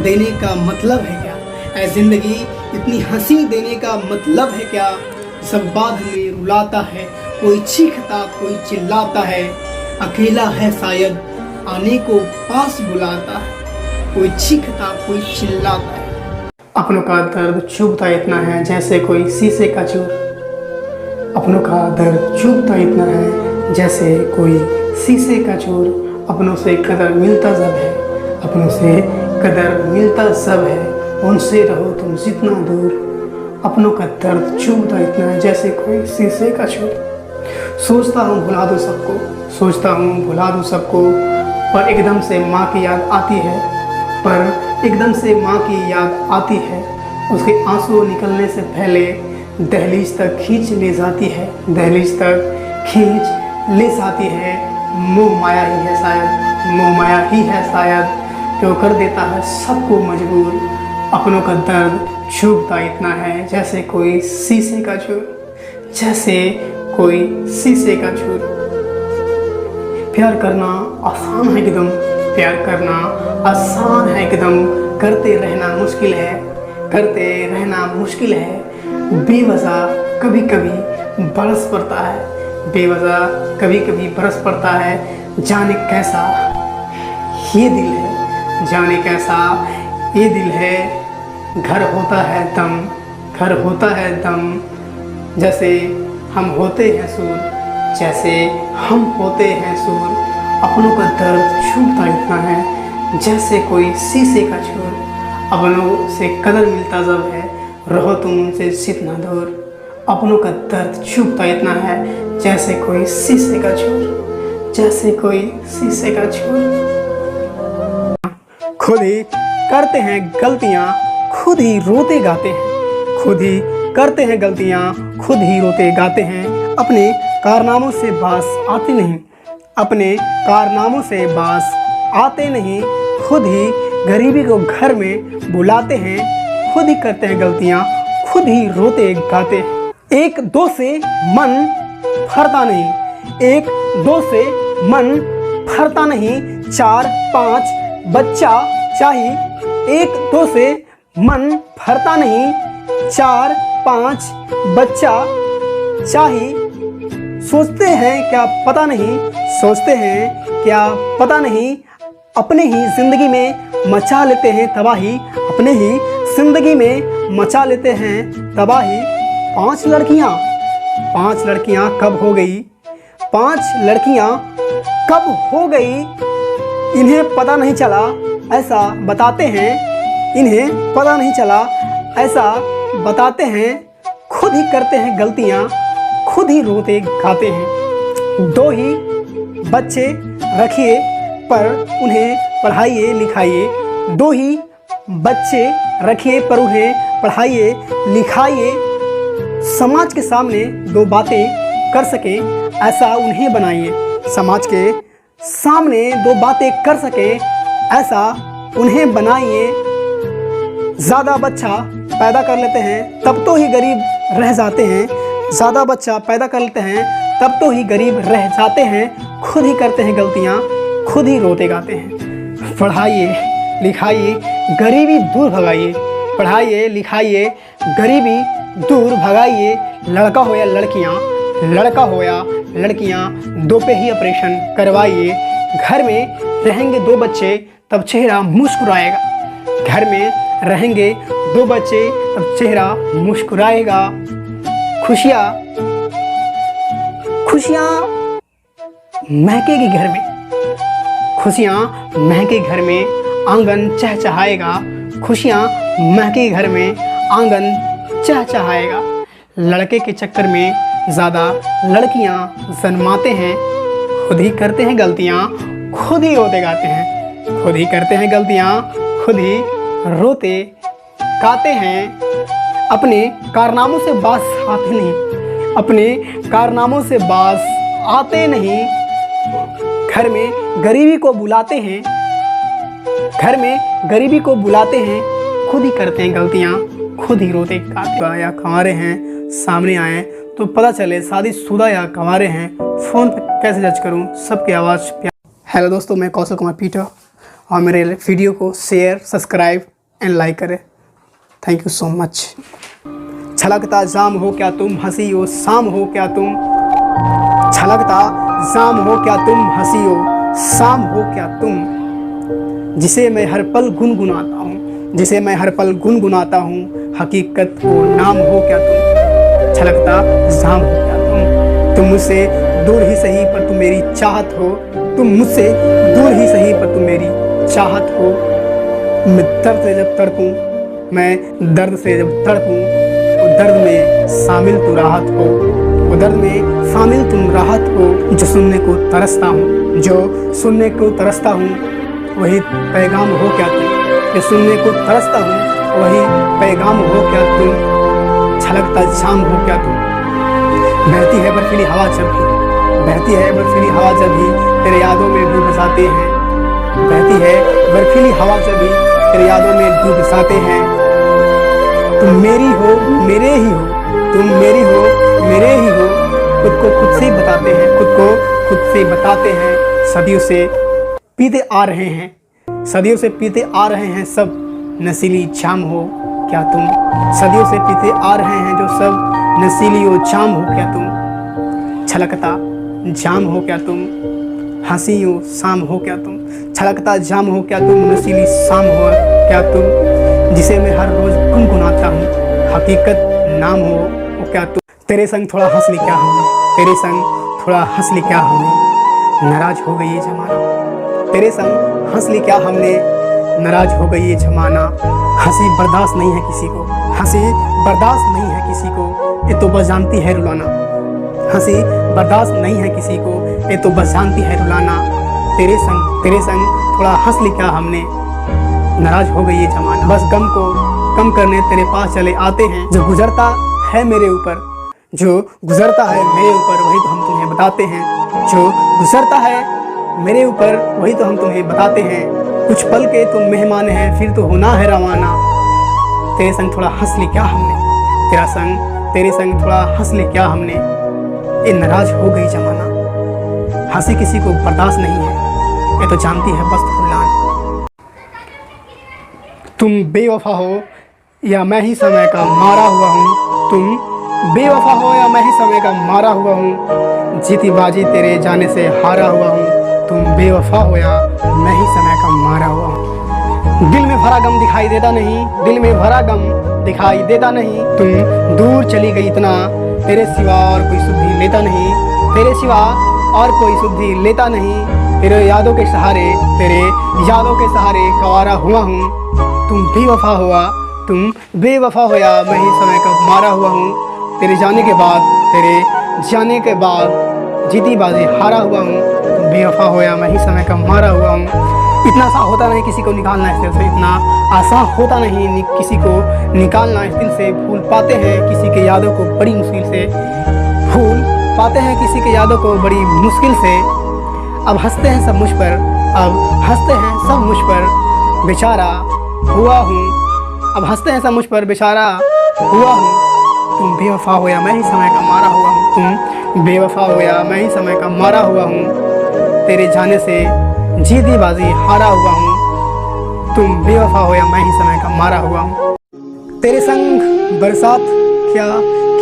S2: देने का मतलब है क्या। ऐ जिंदगी इतनी हंसी देने का मतलब है क्या। सब बाद में रुलाता है, कोई चीखता कोई चिल्लाता है। अकेला है शायद, आने को पास बुलाता है। कोई चीखता कोई चिल्लाता है। अपनों का दर्द चुभता इतना है जैसे कोई शीशे का चूर। अपनों का दर्द चुभता इतना है जैसे कोई शीशे का चूर। अपनों से कदर मिलता जब है, अपनों से कदर मिलता सब है। उनसे रहो तुम जितना दूर। अपनों का दर्द चुभता इतना है जैसे कोई शीशे का चूर। सोचता हूँ भुला दूँ सबको, सोचता हूँ भुला दूँ सबको, पर एकदम से माँ की याद आती है। पर एकदम से माँ की याद आती है। उसके आंसू निकलने से पहले दहलीज तक खींच ले जाती है, दहलीज तक खींच ले जाती है। मोह माया ही है शायद, मोह माया ही है शायद, जो कर देता है सबको मजबूर। अपनों का दर्द चुभता इतना है जैसे कोई शीशे का चूर, जैसे कोई शीशे का चूर। प्यार करना आसान है एकदम, प्यार करना आसान है एकदम, करते रहना मुश्किल है, करते रहना मुश्किल है। बेवजह कभी कभी बरस पड़ता है, बेवजह कभी कभी बरस पड़ता है। जाने कैसा ये दिल है, जाने कैसा ये दिल है। घर होता है दम, घर होता है दम, जैसे हम होते हैं सूर, जैसे हम होते हैं सूर। अपनों का दर्द छूटता इतना है जैसे कोई शीशे का चूर। अपनों से कदर मिलता जब है, रहो तुम उनसे जितना दूर। अपनों का दर्द छूटता इतना है जैसे कोई शीशे का चूर, जैसे कोई शीशे का चूर। खुद ही करते हैं गलतियाँ, खुद ही रोते गाते हैं। खुद ही करते हैं गलतियाँ, खुद ही रोते गाते हैं। अपने कारनामों से बास आते नहीं, अपने कारनामों से बास आते नहीं। खुद ही गरीबी को घर में बुलाते हैं, खुद ही करते हैं गलतियाँ, खुद ही रोते गाते हैं। एक दो से मन भरता नहीं, एक दो से मन भरता नहीं। 4-5 बच्चा चाहिए, एक दो से मन भरता नहीं। 4-5 बच्चा चाहिए। सोचते हैं क्या पता नहीं,
S3: सोचते हैं क्या पता नहीं, अपने ही जिंदगी में मचा लेते हैं तबाही, अपने ही जिंदगी में मचा लेते हैं तबाही। 5 लड़कियां कब हो गई, 5 लड़कियां कब हो गई, इन्हें पता नहीं चला ऐसा बताते हैं, इन्हें पता नहीं चला ऐसा बताते हैं। खुद ही करते हैं गलतियां, खुद ही रोते गाते हैं। 2 ही बच्चे रखिए पर उन्हें पढ़ाइए लिखाइए, 2 ही बच्चे रखिए पर उन्हें पढ़ाइए लिखाइए। समाज के सामने 2 बातें कर सके ऐसा उन्हें बनाइए, समाज के सामने 2 बातें कर सके ऐसा उन्हें बनाइए। ज़्यादा बच्चा पैदा कर लेते हैं तब तो ही गरीब रह जाते हैं, ज़्यादा बच्चा पैदा कर लेते हैं तब तो ही गरीब रह जाते हैं। खुद ही करते हैं गलतियाँ, खुद ही रोते गाते हैं। पढ़ाइए लिखाइए गरीबी दूर भगाइए, पढ़ाइए लिखाइए गरीबी दूर भगाइए। लड़का हो या लड़कियाँ, लड़का हो या लड़कियाँ, 2 पे ही ऑपरेशन करवाइए। घर में रहेंगे 2 बच्चे तब चेहरा मुस्कुराएगा, घर में रहेंगे 2 बच्चे तब चेहरा मुस्कुराएगा। खुशियाँ महकेगी घर में, खुशियाँ महके घर में, आंगन चहचहाएगा। खुशियाँ महके घर में, आंगन चहचहाएगा। लड़के के चक्कर में ज़्यादा लड़कियाँ जन्माते हैं, खुद ही करते हैं गलतियाँ, खुद ही रोते गाते हैं, खुद ही करते हैं गलतियाँ, खुद ही रोते गाते हैं। अपने कारनामों से बाज आते नहीं, अपने कारनामों से बाज आते नहीं। घर में गरीबी को बुलाते हैं, घर में गरीबी को बुलाते हैं, खुद ही करते हैं गलतियाँ, खुद ही रोते गाते। या कंवारे हैं सामने आए तो पता चले शादीशुदा या कंवारे हैं, फ़ोन पे कैसे जज करूं, सबकी आवाज़। हेलो दोस्तों, मैं कौशल कुमार पीटर और मेरे वीडियो को शेयर, सब्सक्राइब एंड लाइक करें। Thank you so much. छलकता जाम हो क्या तुम, हंसी हो शाम हो क्या तुम, छलकता जाम हो क्या तुम, हंसी हो शाम हो क्या तुम। जिसे मैं हर पल गुनगुनाता हूँ, जिसे मैं हर पल गुनगुनाता हूँ, हकीकत को नाम हो क्या तुम, छलकता जाम हो क्या तुम मुझसे दूर ही सही पर तुम मेरी चाहत हो, तुम मुझसे दूर ही सही पर तुम मेरी चाहत हो। मैं दर्द से जब तड़पूं, मैं दर्द से जब तड़पूं, वो दर्द में शामिल तू राहत हो, वो दर्द में शामिल तुम राहत हो। जो सुनने को तरसता हूँ, जो सुनने को तरसता हूँ, वही पैगाम हो क्या तुम, जो सुनने को तरसता हूँ, वही पैगाम हो क्या तुम, छलकता जाम हो क्या तुम। बहती है बर्फीली हवा जब भी, बहती है बर्फीली हवा जब भी तेरे यादों में डूब जाते हैं, बहती है बर्फीली हवा जब भी तेरे यादों में डूब जाते हैं। तुम मेरी हो मेरे ही हो, तुम मेरी हो मेरे ही हो, खुद को खुद से ही बताते हैं, खुद को खुद से बताते हैं। सदियों से पीते आ रहे हैं, सदियों से पीते आ रहे हैं सब नशीली जाम हो क्या तुम, सदियों से पीते आ रहे हैं जो सब नशीली वो जाम हो क्या तुम, छलकता जाम हो क्या तुम, हंसी हो शाम हो क्या तुम, छलकता जाम हो क्या तुम, नशीली शाम हो क्या तुम। जिसे मैं हर रोज गुनगुनाता हूँ, हकीकत नाम हो वो क्या तुम। तेरे संग थोड़ा हंस ली क्या हमने, तेरे संग थोड़ा हंस ली क्या हमने, नाराज हो गई ये जमाना, तेरे संग हंस ली क्या हमने, नाराज हो गई ये जमाना। हंसी बर्दाश्त नहीं है किसी को, हंसी बर्दाश्त नहीं है किसी को, ये तो बस जानती है रुलाना, हंसी बर्दाश्त नहीं है किसी को, ये तो बस जानती है रुलाना। तेरे संग थोड़ा हंस ली क्या हमने, नाराज हो गई ये जमाना। बस गम को कम करने तेरे पास चले आते हैं, जो गुजरता है मेरे ऊपर, जो गुजरता है मेरे ऊपर वही तो हम तुम्हें बताते हैं, जो गुजरता है मेरे ऊपर वही तो हम तुम्हें बताते हैं। कुछ पल के तुम मेहमान हैं फिर तो होना है रवाना, तेरे संग थोड़ा हंस ली क्या हमने, तेरे संग थोड़ा हंस ली क्या हमने, ये नाराज हो गई जमाना। हंसी किसी को बर्दाश्त नहीं है, ये तो जानती है बस फुलान। तुम बेवफा हो या मैं ही समय का मारा हुआ हूँ, तुम बेवफा हो या मैं ही समय का मारा हुआ हूँ।
S2: जीती बाजी तेरे जाने से हारा हुआ हूँ। तुम बेवफा हो या मैं ही समय का मारा हुआ हूँ। दिल में भरा गम दिखाई देता नहीं, दिल में भरा गम दिखाई देता नहीं। तुम दूर चली गई इतना, तेरे सिवा और कोई सुध भी लेता नहीं, तेरे सिवा और कोई सुध भी लेता नहीं। तेरे यादों के सहारे, तेरे यादों के सहारे गंवारा हुआ हूँ। तुम बेवफा हुआ, तुम बेवफा होया मैं ही समय का मारा हुआ हूँ। तेरे जाने के बाद, तेरे जाने के बाद जीती बाजी हारा हुआ हूँ। तुम बेवफा होया मैं ही समय का मारा हुआ हूँ। इतना आसान होता नहीं किसी को निकालना इस दिल से, इतना आसान होता नहीं किसी को निकालना इस दिल से। भूल पाते हैं किसी के यादों को बड़ी मुश्किल से, भूल पाते हैं किसी के यादों को बड़ी मुश्किल से। अब हंसते हैं सब मुझ पर, अब हंसते हैं सब मुझ पर, बेचारा हुआ हूँ। अब हंसते हैं सब मुझ पर, बेचारा हुआ हूँ। तुम बेवफा हो या मैं ही समय का मारा हुआ हूँ। तुम बेवफा हो या मैं ही समय का मारा हुआ हूँ। तेरे जाने से जीती बाजी हारा हुआ हूँ। तुम बेवफा हो या मैं ही समय का मारा हुआ हूँ। तेरे संग बरसात क्या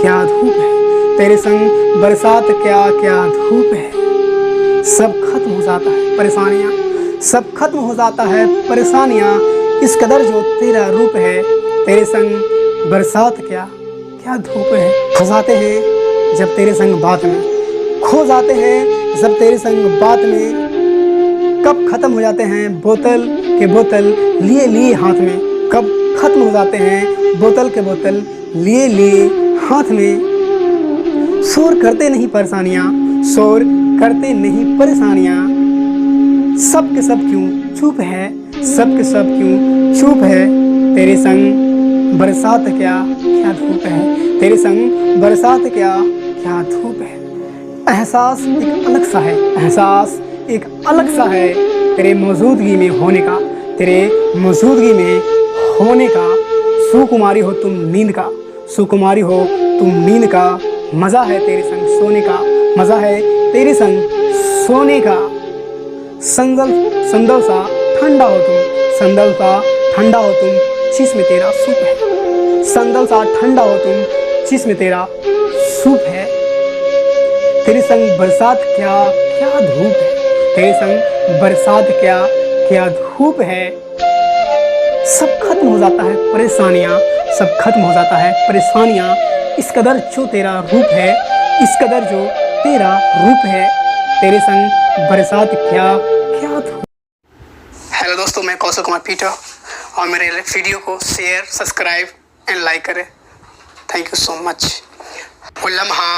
S2: क्या धूप है, तेरे संग बरसात क्या क्या धूप है। सब खत्म हो जाता है परेशानियाँ, सब खत्म हो जाता है परेशानियाँ। इस कदर जो तेरा रूप है, तेरे संग बरसात क्या क्या धूप है। खो जाते हैं जब तेरे संग बात में, खो जाते हैं जब तेरे संग बात में। कब खत्म हो जाते हैं बोतल के बोतल लिए लिए हाथ में, कब खत्म हो जाते हैं बोतल के बोतल लिए लिए हाथ में। शोर करते नहीं परेशानियाँ, शोर करते नहीं परेशानियाँ। सब के सब क्यों चुप है, सब के सब क्यों चुप है। तेरे संग बरसात क्या क्या धूप है, तेरे संग बरसात क्या क्या धूप है। एहसास एक अलग सा है, एहसास एक अलग सा है तेरे मौजूदगी में होने का, तेरे मौजूदगी में होने का। सुकुमारी हो तुम नींद का, सुकुमारी हो तुम नींद का। मज़ा है तेरे संग सोने का, मज़ा है तेरे संग सोने का। संदल संदल सा ठंडा हो तुम, संदल सा ठंडा हो तुम, जिसमें तेरा सूप है। संदल सा ठंडा हो तुम, जिसमें तेरा सूप है। तेरे संग बरसात क्या क्या धूप है, तेरे संग बरसात क्या क्या धूप है। सब खत्म हो जाता है परेशानियाँ, सब खत्म हो जाता है परेशानियाँ। इस कदर जो तेरा रूप है, इस कदर जो तेरा रूप है। तेरे संग बरसात क्या क्या धूप। हेलो दोस्तों, मैं कौशल कुमार पीटर, और मेरे वीडियो को शेयर, सब्सक्राइब एंड लाइक करें। Thank you so much. वो लम्हा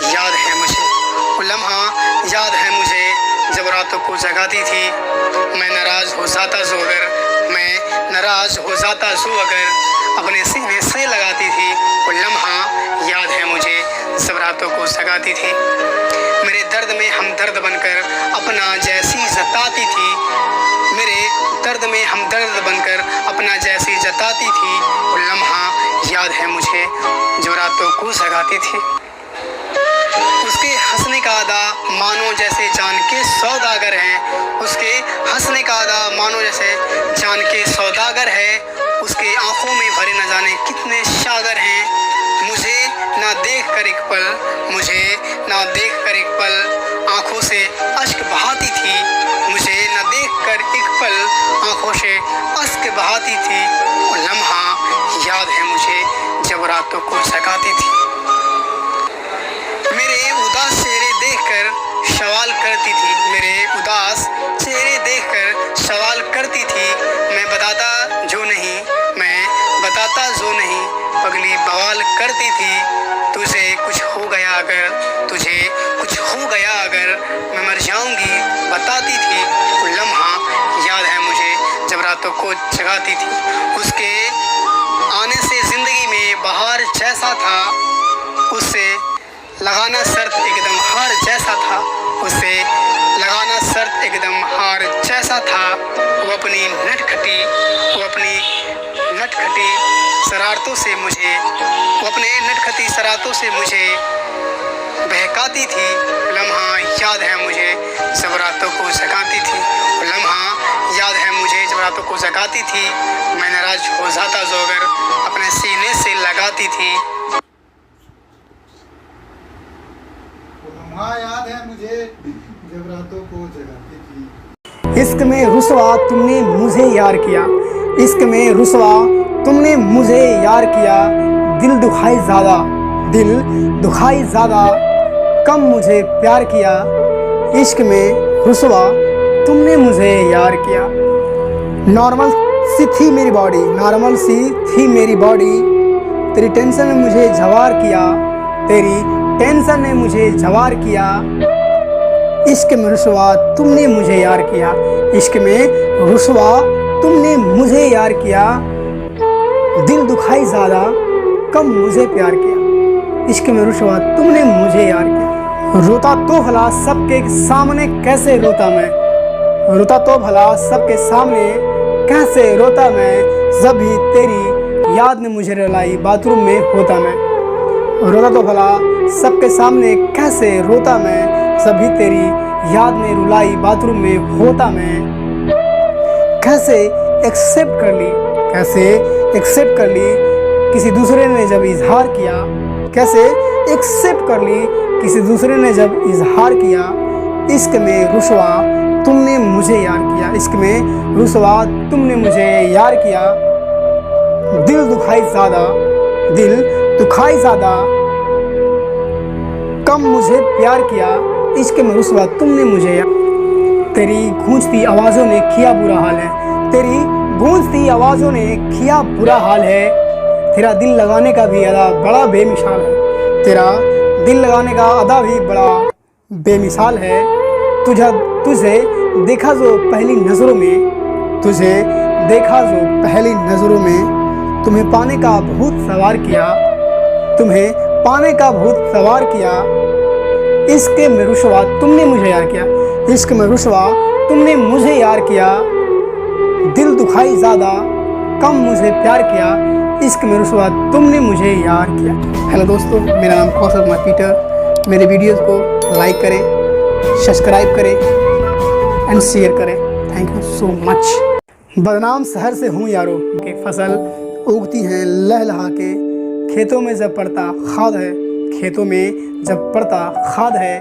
S2: याद है मुझे, वो लम्हा याद है मुझे, जब रातों को जगाती थी। मैं नाराज़ हो जाता जो अगर, मैं नाराज़ हो जाता जो अगर अपने सीने से लगाती थी। वो लम्हा याद है मुझे, जब रातों को जगाती थी। मेरे दर्द में हमदर्द बनकर अपना जैसी जताती थी, मेरे दर्द में हमदर्द बनकर अपना जैसी जताती थी। वो लम्हा याद है मुझे, जो रातों को जगाती थी। उसके हंसने का अदा मानो जैसे जान के सौदागर है, उसके हंसने का अदा मानो जैसे जान के सौदागर है। उसके आंखों में भरे न जाने कितने सागर हैं। मुझे ना देख कर एक पल, मुझे ना देख कर एक पल आंखों से अश्क बहाती थी, मुझे ना देख कर एक पल आंखों से अश्क बहाती थी। वो लम्हा याद है मुझे, जब रातों को जगाती थी। मेरे उदास चेहरे देखकर सवाल करती थी, मेरे उदास चेहरे देखकर सवाल करती थी। मैं बताता जो नहीं, मैं बताता जो नहीं, पगली बवाल करती थी। तुझे कुछ हो गया अगर, तुझे कुछ हो गया अगर, मैं मर जाऊंगी बताती थी। वो लम्हा याद है मुझे, जब रातों को जगाती थी। उसके आने से ज़िंदगी में बहार जैसा था, उससे लगाना शर्त एकदम हार जैसा था, उससे लगाना शर्त एकदम हार जैसा था। वो अपनी नटखटी शरारतों से मुझे, वो अपने नटखटी शरारतों से मुझे बहकाती थी। लम्हा याद है मुझे, जब रातों को जगाती थी। लम्हा याद है मुझे, जब रातों को जगाती थी। मैं नाराज हो जाता जो अगर अपने सीने से लगाती थी।
S4: हाँ याद है मुझे जब रातों को जगाती थी।
S3: इश्क में रुसवा तुमने मुझे यार किया, इश्क में रुसवा तुमने मुझे यार किया। दिल दुखाई ज़्यादा, दिल दुखाई ज़्यादा, कम मुझे प्यार किया। इश्क में रुसवा तुमने मुझे यार किया। नॉर्मल सी थी मेरी बॉडी, नॉर्मल सी थी मेरी बॉडी, तेरी टेंशन ने मुझे जवार किया, तेरी टेंशन ने मुझे जवार किया। इश्क में रुसवा तुमने मुझे यार किया, इश्क में रुसवा तुमने मुझे यार किया। दिल दुखाई ज़्यादा, कम मुझे प्यार किया। इश्क में रुसवा तुमने मुझे यार किया। रोता तो भला सबके सामने कैसे रोता मैं, रोता तो भला सबके सामने कैसे रोता मैं। जब भी तेरी याद ने मुझे रुलाई बाथरूम में होता मैं। रोता तो भला सबके सामने कैसे रोता मैं, जब भी तेरी याद ने रुलाई बाथरूम में होता मैं। कैसे एक्सेप्ट कर ली, कैसे एक्सेप्ट कर ली किसी दूसरे ने जब इजहार किया, कैसे एक्सेप्ट कर ली किसी दूसरे ने जब इजहार किया। इश्क में रुसवा तुमने मुझे यार किया, इश्क में रुसवा तुमने मुझे यार किया। दिल दुखाई ज़्यादा, दिल दुखाई ज़्यादा, कम मुझे प्यार किया। इश्क में रुसवा तुमने मुझे यार। तेरी गूंजती आवाज़ों ने किया बुरा हाल है, तेरी गूंजती आवाज़ों ने किया बुरा हाल है। तेरा दिल लगाने का भी अदा बड़ा बेमिसाल है, तेरा दिल लगाने का अदा भी बड़ा बेमिसाल है। तुझे देखा जो पहली नज़रों में, तुझे देखा जो पहली नज़रों में, तुम्हें पाने का बहुत सवार किया, तुम्हें पाने का बहुत सवार किया। इश्क में रुसवा तुमने मुझे यार किया, इश्क में रुसवा तुमने मुझे यार किया। दिल दुखाई ज़्यादा, कम मुझे प्यार किया। इश्क में रुसवा तुमने मुझे यार किया। हेलो दोस्तों, मेरा नाम कौशल कुमार पीटर। मेरे वीडियोस को लाइक करें, सब्सक्राइब करें एंड शेयर करें। Thank you so much. बदनाम शहर से हूँ यारो के फसल उगती हैं लहलहा के। खेतों में जब पड़ता खाद है, खेतों में जब पड़ता खाद है।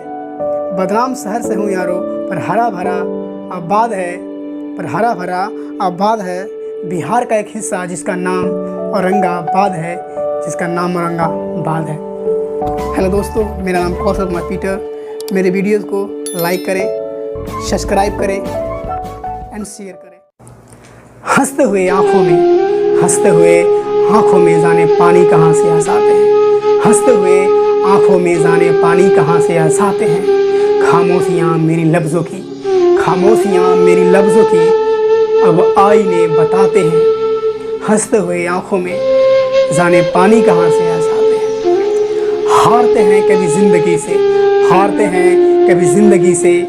S3: बदनाम शहर से हूँ यारो पर हरा भरा आबाद है, पर हरा भरा आबाद है। बिहार का एक हिस्सा जिसका नाम औरंगाबाद है, जिसका नाम औरंगाबाद है। हेलो दोस्तों, मेरा नाम कौशल कुमार पीटर। मेरे वीडियोस को लाइक करें, सब्सक्राइब करें एंड शेयर करें। हंसते हुए आँखों में, हंसते हुए आँखों में जाने पानी कहाँ से हंसाते हैं, हंसते हुए आँखों में जाने पानी कहाँ से हंसाते हैं। खामोशियाँ मेरी लफ्ज़ों की, खामोशियाँ मेरी लफ्ज़ों की अब आईने बताते हैं। हंसते हुए आँखों में जाने पानी कहाँ से हंसाते हैं। हारते हैं कभी ज़िंदगी से, हारते हैं कभी ज़िंदगी से,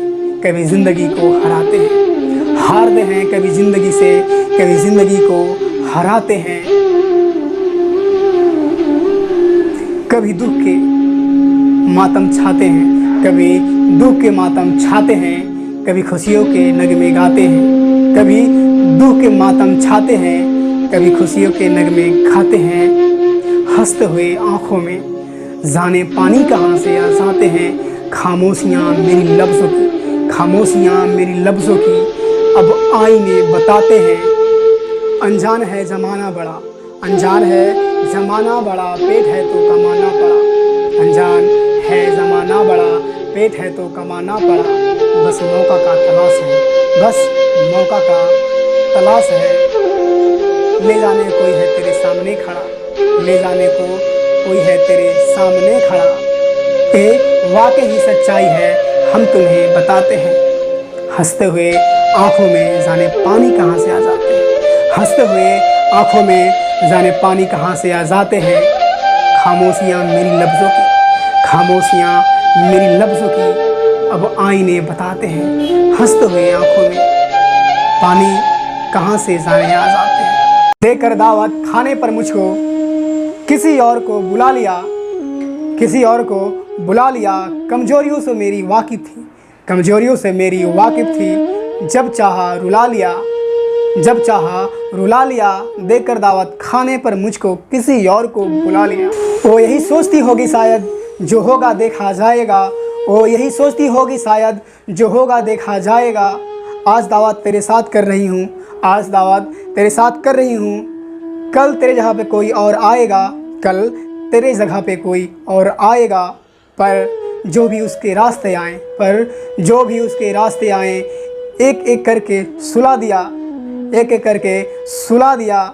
S3: कभी ज़िंदगी को हराते हैं। हारते हैं कभी ज़िंदगी से, कभी ज़िंदगी को हराते हैं। कभी दुख के मातम छाते हैं, कभी दुख के मातम छाते हैं, कभी खुशियों के नगमे गाते हैं। कभी दुख के मातम छाते हैं, कभी खुशियों के नगमे गाते हैं। हंसते हुए आँखों में जाने पानी कहाँ से हंसाते हैं। खामोशियाँ मेरी लफ्ज़ों की, खामोशियाँ मेरी लफ्ज़ों की अब आईने बताते हैं। अनजान है ज़माना बड़ा, अनजान है ज़माना बड़ा, पेट है तो कमाना पड़ा। अनजान है ज़माना बड़ा, पेट है तो कमाना पड़ा। बस मौका का तलाश है, बस मौका का तलाश है। ले जाने कोई है तेरे सामने खड़ा, ले जाने को कोई है तेरे सामने खड़ा। ये वाकई ही सच्चाई है, हम तुम्हें बताते हैं। हंसते हुए आँखों में जाने पानी कहाँ से आ जाते हैं, हंसते हुए आँखों में जाने पानी कहाँ से आ जाते हैं। खामोशियाँ मेरी लफ्ज़ों की, खामोशियाँ मेरी लफ्ज़ों की अब आईने बताते हैं। हंसते हुए आँखों में पानी कहाँ से जाने आ जाते हैं। देकर दावत खाने पर मुझको किसी और को बुला लिया, किसी और को बुला लिया। कमजोरियों से मेरी वाकिफ़ थी, कमजोरियों से मेरी वाकिफ़ थी। जब चाहा रुला लिया, जब चाहा रुला लिया। देकर दावत खाने पर मुझको किसी और को बुला लिया। वो यही सोचती होगी शायद जो होगा देखा जाएगा, वो यही सोचती होगी शायद जो होगा देखा जाएगा। आज दावत तेरे साथ कर रही हूँ, आज दावत तेरे साथ कर रही हूँ। कल तेरे जगह पे कोई और आएगा, कल तेरे जगह पे कोई और आएगा। पर जो भी उसके रास्ते आए, पर जो भी उसके रास्ते आए, एक एक करके सुला दिया, एक एक करके सुला दिया।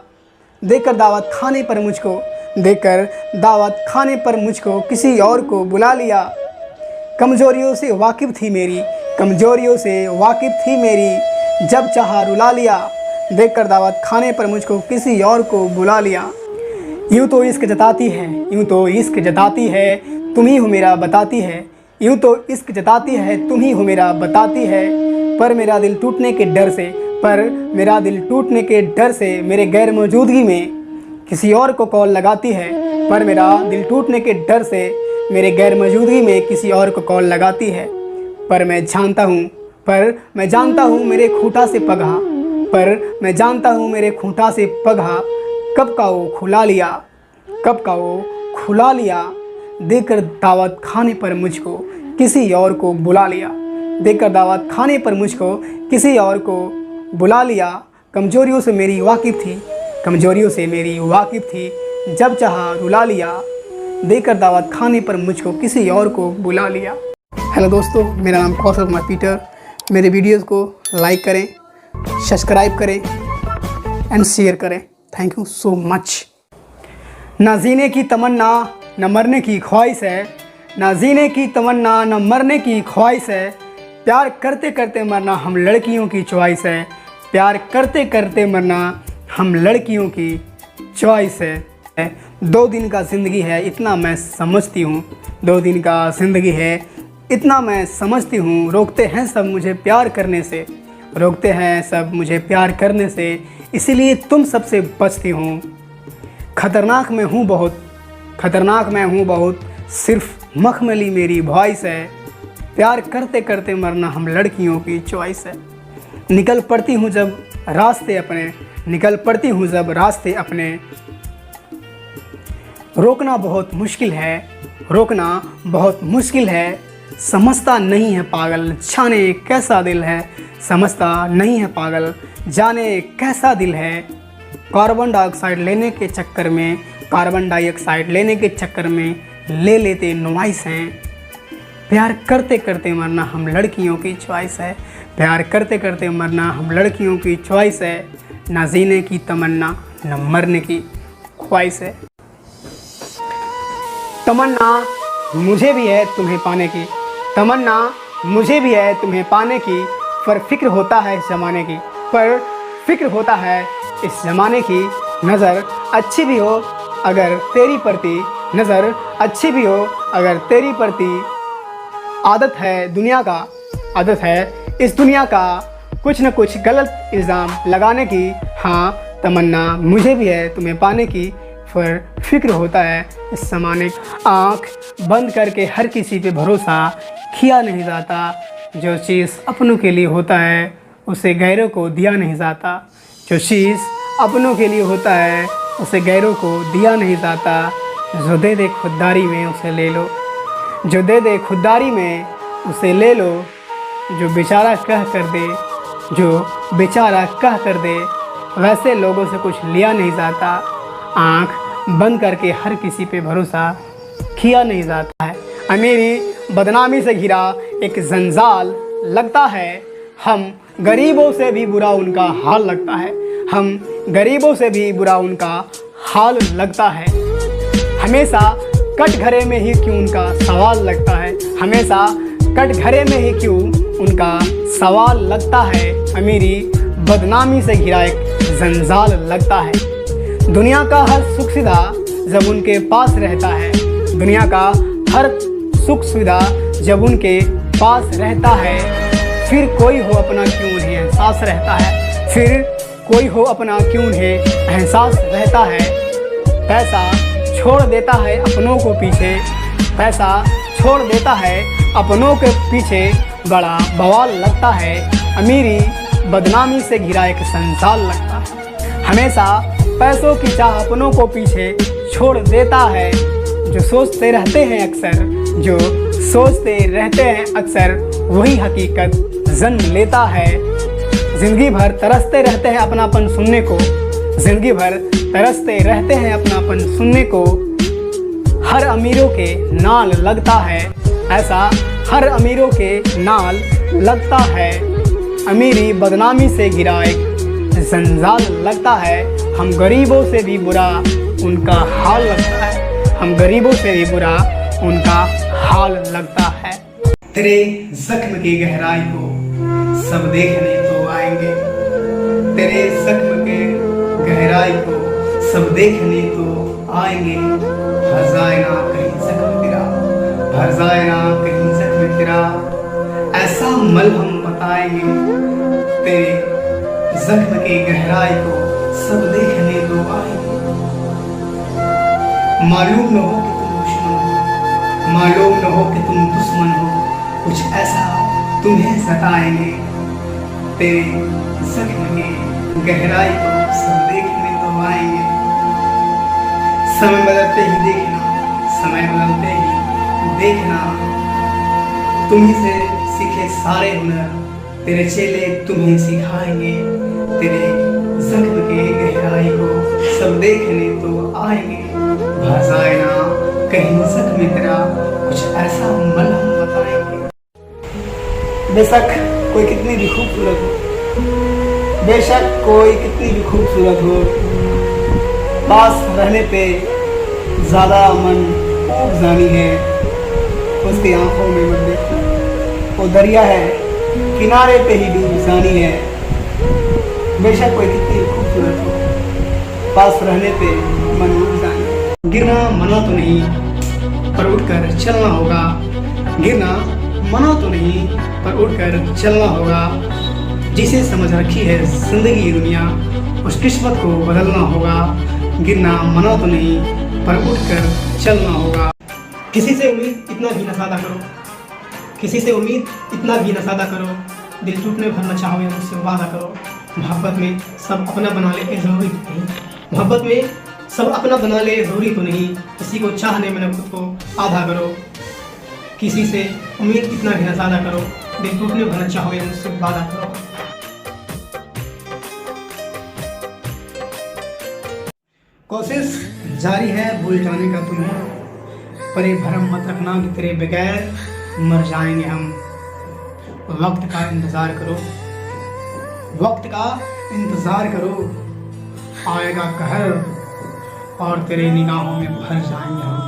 S3: देकर दावत खाने पर मुझको, देकर दावत खाने पर मुझको किसी और को बुला लिया। कमज़ोरियों से वाकिफ़ थी मेरी, कमज़ोरियों से वाकिफ़ थी मेरी, जब चाहा रुला लिया। देकर दावत खाने पर मुझको किसी और को बुला लिया। यूँ तो इश्क जताती है, यूँ तो इश्क जताती है, तुम ही हो मेरा बताती है। यूँ तो इश्क जताती है, तुम ही हो मेरा बताती है। पर मेरा दिल टूटने के डर से, पर मेरा दिल टूटने के डर से मेरे गैर मौजूदगी में किसी और को कॉल लगाती है। पर मेरा दिल टूटने के डर से मेरे गैर मौजूदगी में किसी और को कॉल लगाती है। पर मैं जानता हूँ, पर मैं जानता हूँ मेरे खूंटा से पगहा, पर मैं जानता हूँ मेरे खूंटा से पगहा, कब का वो खुला लिया, कब का वो खुला लिया। देकर दावत खाने पर मुझको किसी और को बुला लिया, देकर दावत खाने पर मुझको किसी और को बुला लिया। कमज़ोरियों से मेरी वाकिफ़ थी, कमज़ोरियों से मेरी वाकिफ़ थी, जब चाहा रुला लिया। देकर दावत खाने पर मुझको किसी और को बुला लिया। हेलो दोस्तों, मेरा नाम कौशल कुमार पीटर। मेरे वीडियोज़ को लाइक करें, सब्सक्राइब करें एंड शेयर करें। Thank you so much. ना जीने की तमन्ना न मरने की ख्वाहिश है, ना जीने की तमन्ना न मरने की ख्वाहिश है। प्यार करते करते मरना हम लड़कियों की चॉइस है, प्यार करते करते मरना हम लड़कियों की चॉइस है। 2 दिन का ज़िंदगी है इतना मैं समझती हूँ, 2 दिन का ज़िंदगी है इतना मैं समझती हूँ। रोकते हैं सब मुझे प्यार करने से, रोकते हैं सब मुझे प्यार करने से, इसीलिए तुम सबसे बचती हूँ। खतरनाक मैं हूँ बहुत, खतरनाक मैं हूँ बहुत, सिर्फ मखमली मेरी वॉइस है। प्यार करते करते मरना हम लड़कियों की चॉइस है। निकल पड़ती हूँ जब रास्ते अपने, निकल पड़ती हूँ जब रास्ते अपने। रोकना बहुत मुश्किल है, रोकना बहुत मुश्किल है। समझता नहीं है पागल, जाने कैसा दिल है, समझता नहीं है पागल, जाने कैसा दिल है। कार्बन डाइऑक्साइड लेने के चक्कर में, कार्बन डाइऑक्साइड लेने के चक्कर में ले लेते नॉइस हैं। प्यार करते करते मरना हम लड़कियों की चॉइस है, प्यार करते करते मरना हम लड़कियों की चॉइस है। ना जीने की तमन्ना न मरने की ख्वाहिश है। तमन्ना मुझे भी है तुम्हें पाने की, तमन्ना मुझे भी है तुम्हें पाने की, पर फिक्र होता है इस ज़माने की, पर फिक्र होता है इस ज़माने की। नज़र अच्छी भी हो अगर तेरी प्रति, नज़र अच्छी भी हो अगर तेरी प्रति। आदत है दुनिया का, आदत है इस दुनिया का, कुछ न कुछ गलत इल्ज़ाम लगाने की। हाँ तमन्ना मुझे भी है तुम्हें पाने की, पर फिक्र होता है इस ज़माने। आँख बंद करके हर किसी पे भरोसा किया नहीं जाता, जो चीज़ अपनों के लिए होता है उसे गैरों को दिया नहीं जाता, जो चीज़ अपनों के लिए होता है उसे गैरों को दिया नहीं जाता। जो दे दे खुददारी में उसे ले लो, जो दे दे खुददारी में उसे ले लो। जो बेचारा कह कर दे, जो बेचारा कह कर दे, वैसे लोगों से कुछ लिया नहीं जाता। आँख बंद करके हर किसी पे भरोसा किया नहीं जाता है। अमीरी बदनामी से घिरा एक जंजाल लगता है, हम गरीबों से भी बुरा उनका हाल लगता है, हम गरीबों से भी बुरा उनका हाल लगता है। हमेशा कटघरे में ही क्यों उनका सवाल लगता है, हमेशा कटघरे में ही क्यों उनका सवाल लगता है। अमीरी बदनामी से घिरा एक जंजाल लगता है। दुनिया का हर सुख सुविधा जब उनके पास रहता है, दुनिया का हर सुख सुविधा जब उनके पास रहता है, फिर कोई हो अपना क्यों उन्हें एहसास रहता है, फिर कोई हो अपना क्यों उन्हें एहसास रहता है। पैसा छोड़ देता है अपनों को पीछे, पैसा छोड़ देता है अपनों के पीछे, बड़ा बवाल लगता है। अमीरी बदनामी से घिरा एक संसार लगता है। हमेशा पैसों की चाह अपनों को पीछे छोड़ देता है। जो सोचते रहते हैं अक्सर, जो
S2: सोचते रहते हैं अक्सर वही हकीकत जन्म लेता है। जिंदगी भर तरसते रहते हैं अपनापन सुनने को, जिंदगी भर तरसते रहते हैं अपनापन सुनने को। हर अमीरों के नाल लगता है, ऐसा हर अमीरों के नाल लगता है। अमीरी बदनामी से घिरा एक जंजाल लगता है। हम गरीबों से भी बुरा उनका हाल लगता है, हम गरीबों से भी बुरा उनका हाल लगता है। तेरे जख्म की गहराई को सब देखने तो आएंगे, तेरे जख्म के गहराई को सब देखने तो आएंगे। भर जाए ना कहीं जख्म तेरा, भर जाए ना कहीं जख्म तेरा, ऐसा मलहम बताएंगे। तेरे जख्म की गहराई को सब देखने तो आएंगे। मालूम न हो कि तुम दुश्मन हो, मालूम न हो कि तुम दुश्मन हो, कुछ ऐसा तुम्हें सताएंगे। तेरे जख्म की गहराई को सब देखने तो आएंगे। समय बदलते ही देखना, समय बदलते ही देखना, तुम्ही से सीखे सारे हुनर तेरे चेले तुम्हें सिखाएंगे। तेरे जख्म के गहराई को सब देखने तो आएंगे। भर जाए ना कहीं जख्म तेरा, कुछ ऐसा मलहम बताएंगे। बेशक कोई कितनी भी खूबसूरत हो, बेशक कोई कितनी भी खूबसूरत हो, पास रहने पे ज़्यादा मन ऊब जानी है। उसकी आंखों में मत देखो, वो दरिया है किनारे पे ही डूब जानी है। बेशक कोई कितनी भी खूबसूरत हो, पास रहने पे मन ऊब जानी है। गिरना मना तो नहीं पर उठकर चलना होगा, गिरना मना तो नहीं पर उठकर चलना होगा। जिसे समझ रखी है जिंदगी दुनिया, उस किस्मत को बदलना होगा। गिरना मना तो नहीं पर उठकर चलना होगा। किसी से उम्मीद इतना भी न सादा करो, किसी से उम्मीद इतना भी न सादा करो, दिल टूटने भर न चाहो या मुझसे वादा करो। मोहब्बत में सब अपना बना ले जरूरी तो नहीं, मोहब्बत में सब अपना बना ले जरूरी तो नहीं। किसी को चाहने में न खुद को आधा करो, किसी से उम्मीद इतना भी न सादा करो, दिल टूटने भर न चाहो या मुझसे वादा करो। कोशिश जारी है भूल जाने का तुम्हें, पर ये भरम मत रखना कि तेरे बगैर मर जाएंगे हम। वक्त का इंतज़ार करो, वक्त का इंतज़ार करो, आएगा कहर और तेरे निगाहों में भर जाएंगे हम।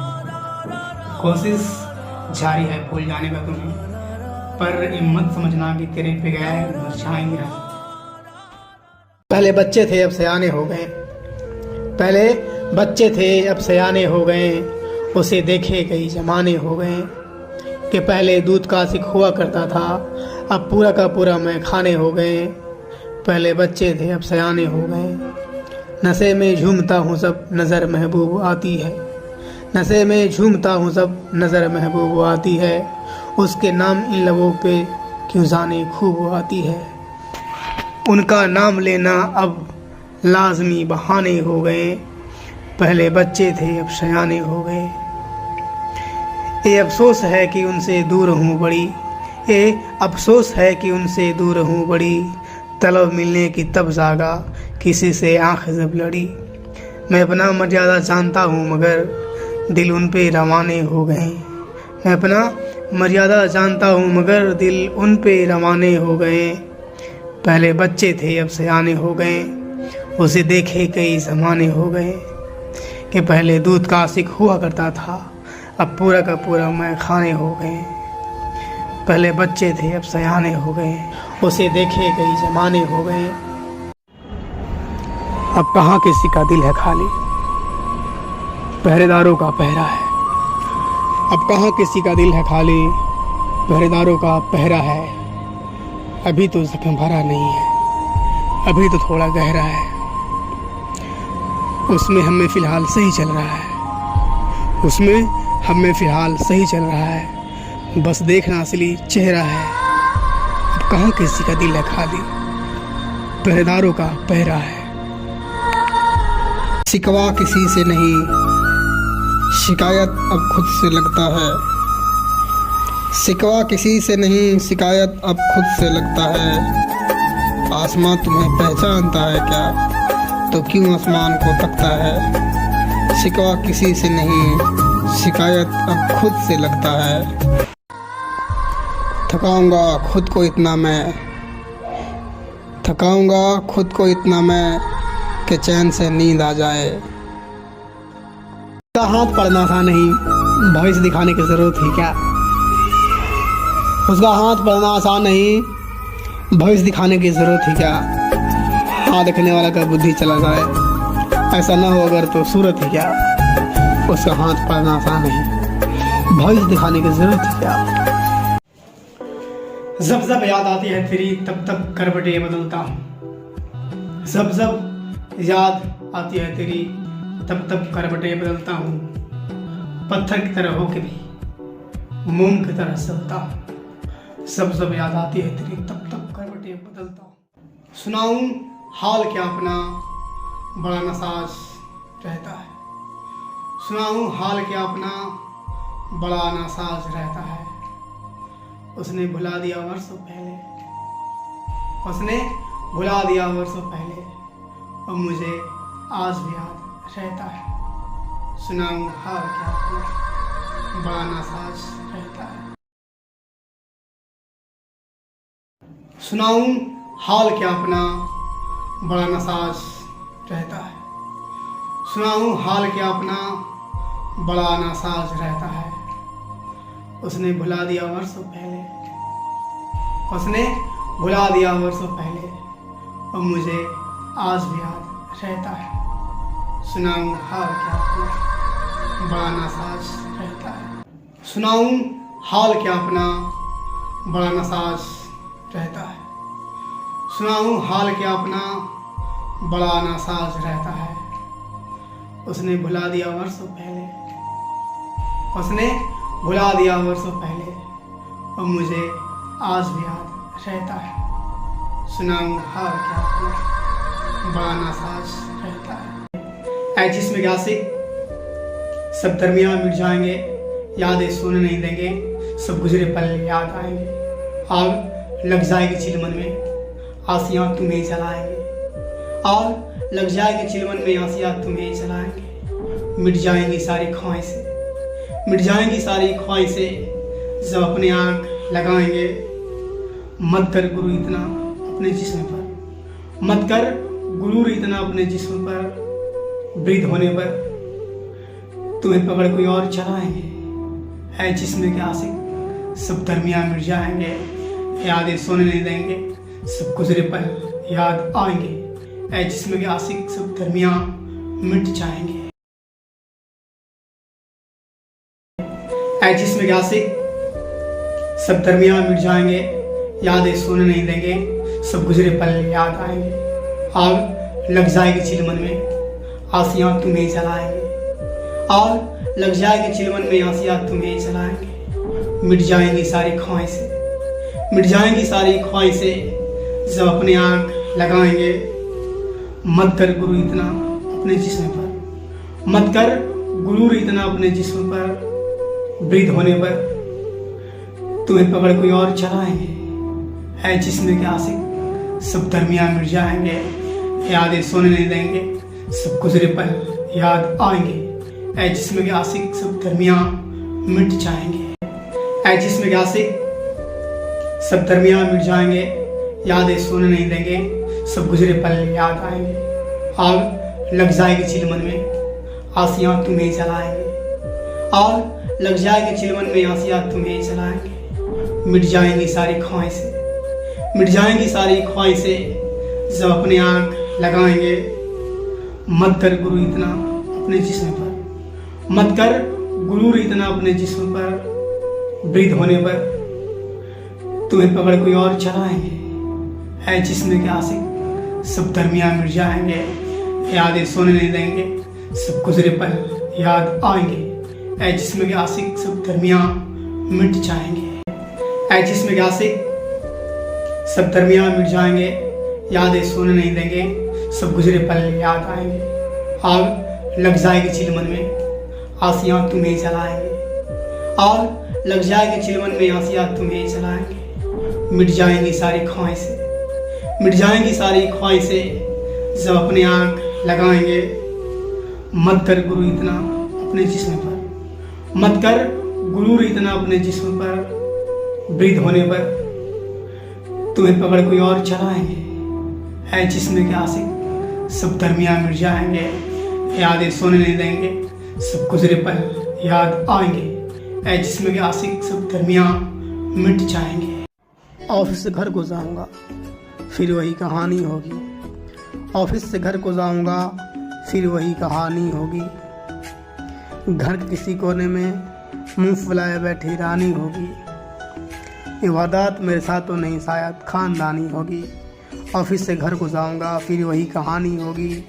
S2: कोशिश जारी है भूल जाने का तुम्हें, पर ये मत समझना कि तेरे बगैर मर जाएंगे हम। पहले बच्चे थे अब सयाने हो गए, पहले बच्चे थे अब सयाने हो गए। उसे देखे कई जमाने हो गए कि पहले दूध का सिक हुआ करता था, अब पूरा का पूरा मैं खाने हो गए। पहले बच्चे थे अब सयाने हो गए। नशे में झूमता हूँ सब नज़र महबूब आती है, नशे में झूमता हूँ सब नज़र महबूब आती है। उसके नाम इन लबों पे क्यों जाने खूब आती है। उनका नाम लेना अब लाजमी बहाने हो गए। पहले बच्चे थे अब सयाने हो गए। ये अफसोस है कि उनसे दूर हूँ बड़ी, ये अफसोस है कि उनसे दूर हूँ बड़ी। तलब मिलने की तब जागा किसी से आँख जब लड़ी। मैं अपना मर्यादा जानता हूँ मगर दिल उन पे रवाने हो गए। मैं अपना मर्यादा जानता हूँ मगर दिल उन पे रवाने हो गए। पहले बच्चे थे अब सयाने हो गए। उसे देखे कई ज़माने हो गए कि पहले दूध का सिक हुआ करता था, अब पूरा का पूरा मैं खाने हो गए। पहले बच्चे थे अब सयाने हो गए। उसे देखे कई ज़माने हो गए। अब कहाँ किसी का दिल है खाली, पहरेदारों का पहरा है। अब कहाँ किसी का दिल है खाली, पहरेदारों का पहरा है। अभी तो जख्म भरा नहीं है, अभी तो थोड़ा गहरा है। उसमें हमें फ़िलहाल सही चल रहा है, उसमें हमें फ़िलहाल सही चल रहा है। बस देखना असली चेहरा है। अब कहाँ किसी का दिल है खाली, पहरेदारों का पहरा है। शिकवा किसी से नहीं, शिकायत अब खुद से लगता है।
S5: शिकवा किसी से नहीं, शिकायत अब खुद से लगता है। आसमां तुम्हें पहचानता है क्या, तो क्यों आसमान को तकता है। शिकवा किसी से नहीं, शिकायत अब खुद से लगता है। थकाऊंगा खुद को इतना मैं, थकाऊंगा खुद को इतना मैं, कि चैन से नींद आ जाए।
S2: उसका हाथ पड़ना था नहीं, भविष्य दिखाने की जरूरत है क्या। उसका हाथ पड़ना आसान नहीं, भविष्य दिखाने की जरूरत है क्या। हाथ देखने वाला का बुद्धि चला जाए, ऐसा ना हो अगर तो सूरत है क्या। उसका हाथ पड़ना आसान नहीं, भविष्य दिखाने की जरूरत है क्या। जब जब याद आती है तेरी, तब तब करवटें बदलता हूँ। जब जब याद आती है तेरी, तब तब करवटें बदलता हूँ। पत्थर की तरह होके भी मोम की तरह चलता हूँ। जब जब याद आती है तेरी, तब तब करवटें बदलता हूँ। सुनाऊं हाल क्या अपना, बड़ा नासाज रहता है। सुनाऊं हाल क्या अपना, बड़ा नासाज रहता है। उसने भुला दिया वर्षों पहले, उसने भुला दिया वर्षों पहले, और मुझे आज भी याद रहता है। सुनाऊं हाल क्या अपना, बड़ा नासाज रहता है। सुनाऊं हाल क्या अपना, बड़ा नासाज रहता है। सुनाऊं हाल क्या अपना, बड़ा नासाज रहता है। उसने भुला दिया वर्षों पहले, उसने भुला दिया वर्षों पहले, और मुझे आज भी याद रहता है। सुनाऊं हाल क्या अपना, बड़ा नासाज रहता है। सुनाऊं हाल क्या अपना, बड़ा नासाज रहता है। सुनाऊं हाल क्या अपना, बड़ा नासाज रहता है। उसने भुला दिया वर्षों पहले, उसने भुला दिया वर्षों पहले, और मुझे आज भी याद रहता है। सुनाऊं हाल क्या अपना, बड़ा नासाज रहता है। ऐ जिस्म गासिक, सब दरमियाँ मिट जाएंगे, यादें सोने नहीं देंगे, सब गुजरे पल याद आएंगे। आग लग जाएगी चिलमन में, आसियाँ तुम्हें जलाएंगे। आग लग जाएगी चिलमन में, आसियाँ तुम्हें जलाएंगे। मिट जाएंगी सारी ख्वाहिशें, मिट जाएंगी सारी ख्वाहिशें, जब अपने आग लगाएंगे। मत कर गुरु इतना अपने जिस्म पर, मत कर गुरूर इतना अपने जिस्म पर, वृद्ध होने पर तुम्हें पकड़ कोई और चलाएंगे। है जिस्म के आशिक, सब दरमियाँ मिट जाएंगे, यादें सोने नहीं देंगे, सब गुजरे पल याद आएंगे। है जिस्म के आशिक, सब दरमियाँ मिट जाएंगे। है जिस्म के आशिक, सब दरमियाँ मिट जाएंगे, यादें सोने नहीं देंगे, सब गुजरे पल याद आएंगे। आग लग जाएगी चिलमन में, आसियाँ तुम्हें जलाएंगे। आग लग जाएगी चिलमन में, आसियाँ तुम्हें जलाएंगे। मिट जाएंगी सारी ख्वाहिशें, मिट जाएंगी सारी ख्वाहिशें, जब अपने आग लगाएंगे। मत कर गुरु इतना अपने जिस्म पर, मत कर गुरूर इतना अपने जिस्म पर, वृद्ध होने पर तुम्हें पकड़ कोई और चलाएंगे। है जिस्म के आशिक, सब दरमियाँ मिट जाएंगे, यादें सोने नहीं देंगे, सब गुजरे पल याद आएंगे। ऐ जिस्म के आशिक, सब दरमियाँ मिट जाएंगे। ऐ जिस्म के आशिक, सब दरमियाँ मिट जाएंगे, यादें सोने नहीं देंगे, सब गुजरे पल याद आएंगे। आग लग जाएगी चिलमन में, आसियाँ तुम्हें जलाएंगे। आग लग जाएगी चिलमन में, आसियाँ तुम्हें जलाएंगे। मिट जाएंगी सारी ख्वाहिशें, मिट जाएंगी सारी ख्वाहिशें, जब अपने आग लगाएंगे। मत कर गुरु इतना अपने जिस्म पर, मत कर गुरूर इतना अपने जिस्म पर, वृद्ध होने पर तुम्हें पकड़ कोई और चलाएंगे। है जिस्म के आशिक, सब दरमियाँ मिट जाएंगे, यादें सोने नहीं देंगे, सब गुजरे पल याद आएंगे। है जिस्म के आशिक, सब दरमियाँ मिट जाएंगे। है जिस्म के आशिक, सब दरमियाँ मिट जाएंगे, यादें सोने नहीं देंगे, सब गुजरे पल याद आएंगे। आग लग जाएगी चिलमन में, आसियाँ तुम्हें जलाएंगे। आग लग जाएगी चिलवन में आसिया तुम्हें चलाएंगे। मिट जाएंगी सारी ख्वाहिशें, मिट जाएंगी सारी ख्वाहिशें जब अपने आँख लगाएंगे। मत कर गुरु इतना अपने जिस्म पर, मत कर गुरूर इतना अपने जिस्म पर। वृद्ध होने पर तुम्हें पकड़ कोई और चलाएंगे। है जिस्म के आशिक सब दरमियान मिट जाएंगे। यादें सोने नहीं देंगे, सब गुजरे पल याद आएंगे। ऐ जिस्म के आशिक सब दरमियान मिट जाएंगे। ऑफिस से घर को जाऊंगा फिर वही कहानी होगी। ऑफिस से घर को जाऊंगा फिर वही कहानी होगी। घर के किसी कोने में मुंह फुलाए बैठी रानी होगी। इबादत मेरे साथ तो नहीं शायद खानदानी होगी। ऑफिस से घर को जाऊंगा फिर वही कहानी होगी।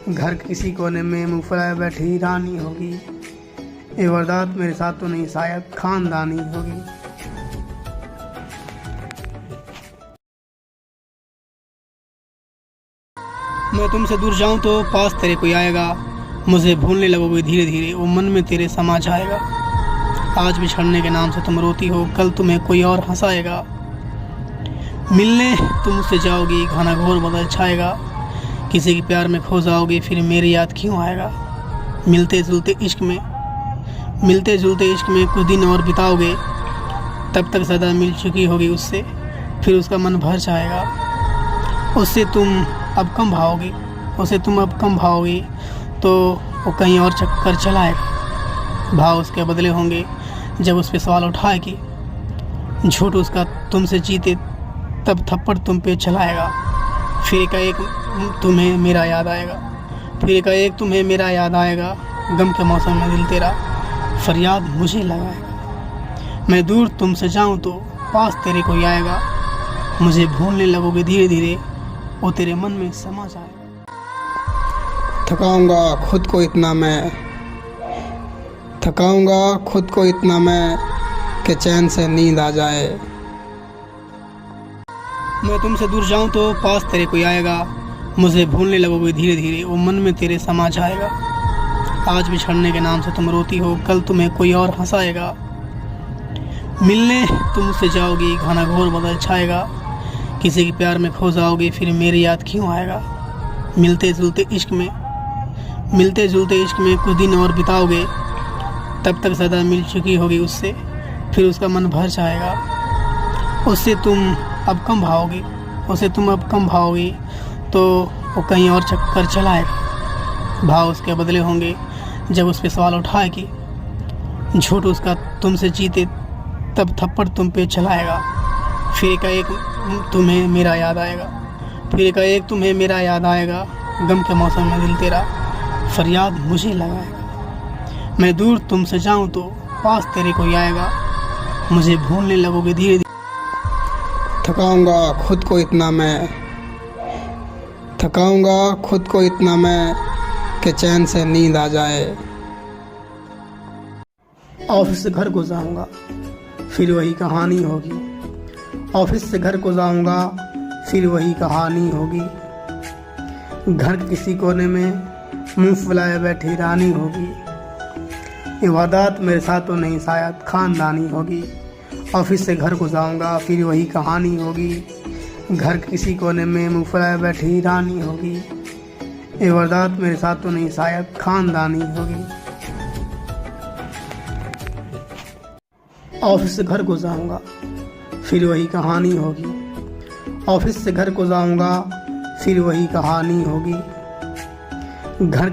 S2: घर के किसी कोने में मुंह फुलाए बैठी रानी होगी। इबादत मेरे साथ तो नहीं शायद खानदानी होगी। मैं तुमसे दूर जाऊं तो पास तेरे कोई आएगा। मुझे भूलने लगोगे धीरे धीरे, वो मन में तेरे समा जाएगा। आज बिछड़ने के नाम से तुम रोती हो, कल तुम्हें कोई और हंसाएगा। मिलने तुम मुझसे जाओगी, घना घोर बदल छाएगा। किसी के प्यार में खो जाओगे, फिर मेरी याद क्यों आएगा। मिलते जुलते इश्क में कुछ दिन और बिताओगे। तब तक सदा मिल चुकी होगी उससे, फिर उसका मन भर जाएगा। उससे तुम अब कम भाओगी तो वो कहीं और चक्कर चलाएगा। भाव उसके बदले होंगे जब उस पे सवाल उठाएगी। झूठ उसका तुमसे जीते तब थप्पड़ तुम पे चलाएगा। फिर एकाएक तुम्हें मेरा याद आएगा। गम के मौसम में दिल तेरा फरियाद मुझे लगाएगा। मैं दूर तुमसे जाऊं तो पास तेरे कोई आएगा। मुझे भूलने लगोगे धीरे धीरे, वो तेरे मन में समा जाएगा।
S5: थकाऊंगा खुद को इतना मैं कि चैन से नींद आ जाए।
S2: मैं तुमसे दूर जाऊं तो पास तेरे कोई आएगा। मुझे भूलने लगोगे धीरे धीरे, वो मन में तेरे समा जाएगा। आज बिछड़ने के नाम से तुम रोती हो, कल तुम्हें कोई और हंसाएगा। मिलने तुम मुझसे जाओगी, घना घोर बदल छाएगा। किसी के प्यार में खो जाओगे, फिर मेरी याद क्यों आएगा। मिलते जुलते इश्क में कुछ दिन और बिताओगे। तब तक सदा मिल चुकी होगी उससे, फिर उसका मन भर जाएगा। उससे तुम अब कम भाओगी तो वो कहीं और चक्कर चलाएगा। भाव उसके बदले होंगे जब उस पे सवाल उठाएगी। झूठ उसका तुमसे जीते तब थप्पड़ तुम पे चलाएगा। फिर एकाएक तुम्हें मेरा याद आएगा। गम के मौसम में दिल तेरा फरियाद मुझे लगाएगा। मैं दूर तुमसे जाऊं तो पास तेरे कोई आएगा। मुझे भूलने लगोगे धीरे धीरे।
S5: थकाऊंगा खुद को इतना मैं कि चैन से नींद आ जाए।
S2: ऑफिस से घर को जाऊंगा फिर वही कहानी होगी। घर के किसी कोने में मुंह फुलाए बैठी रानी होगी। इबादत मेरे साथ तो नहीं शायद खानदानी होगी। ऑफिस से घर को जाऊंगा फिर वही कहानी होगी। घर के किसी कोने में मुंह फुलाए बैठी रानी होगी। इबादत मेरे साथ तो नहीं शायद खानदानी होगी। ऑफिस से घर को जाऊंगा फिर वही कहानी होगी।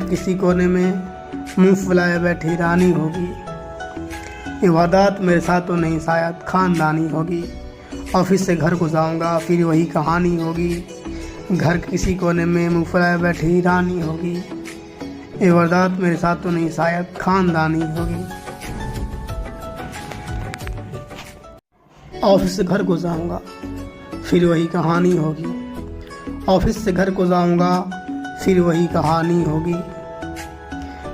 S2: घर के किसी कोने में मुंह फुलाए बैठी रानी होगी। इबादत मेरे साथ तो नहीं शायद खानदानी होगी। ऑफिस से घर को जाऊंगा फिर वही कहानी होगी। घर के किसी कोने में मुंह फुलाए बैठी रानी होगी। इबादत मेरे साथ तो नहीं शायद खानदानी होगी। ऑफिस से घर को जाऊंगा फिर वही कहानी होगी।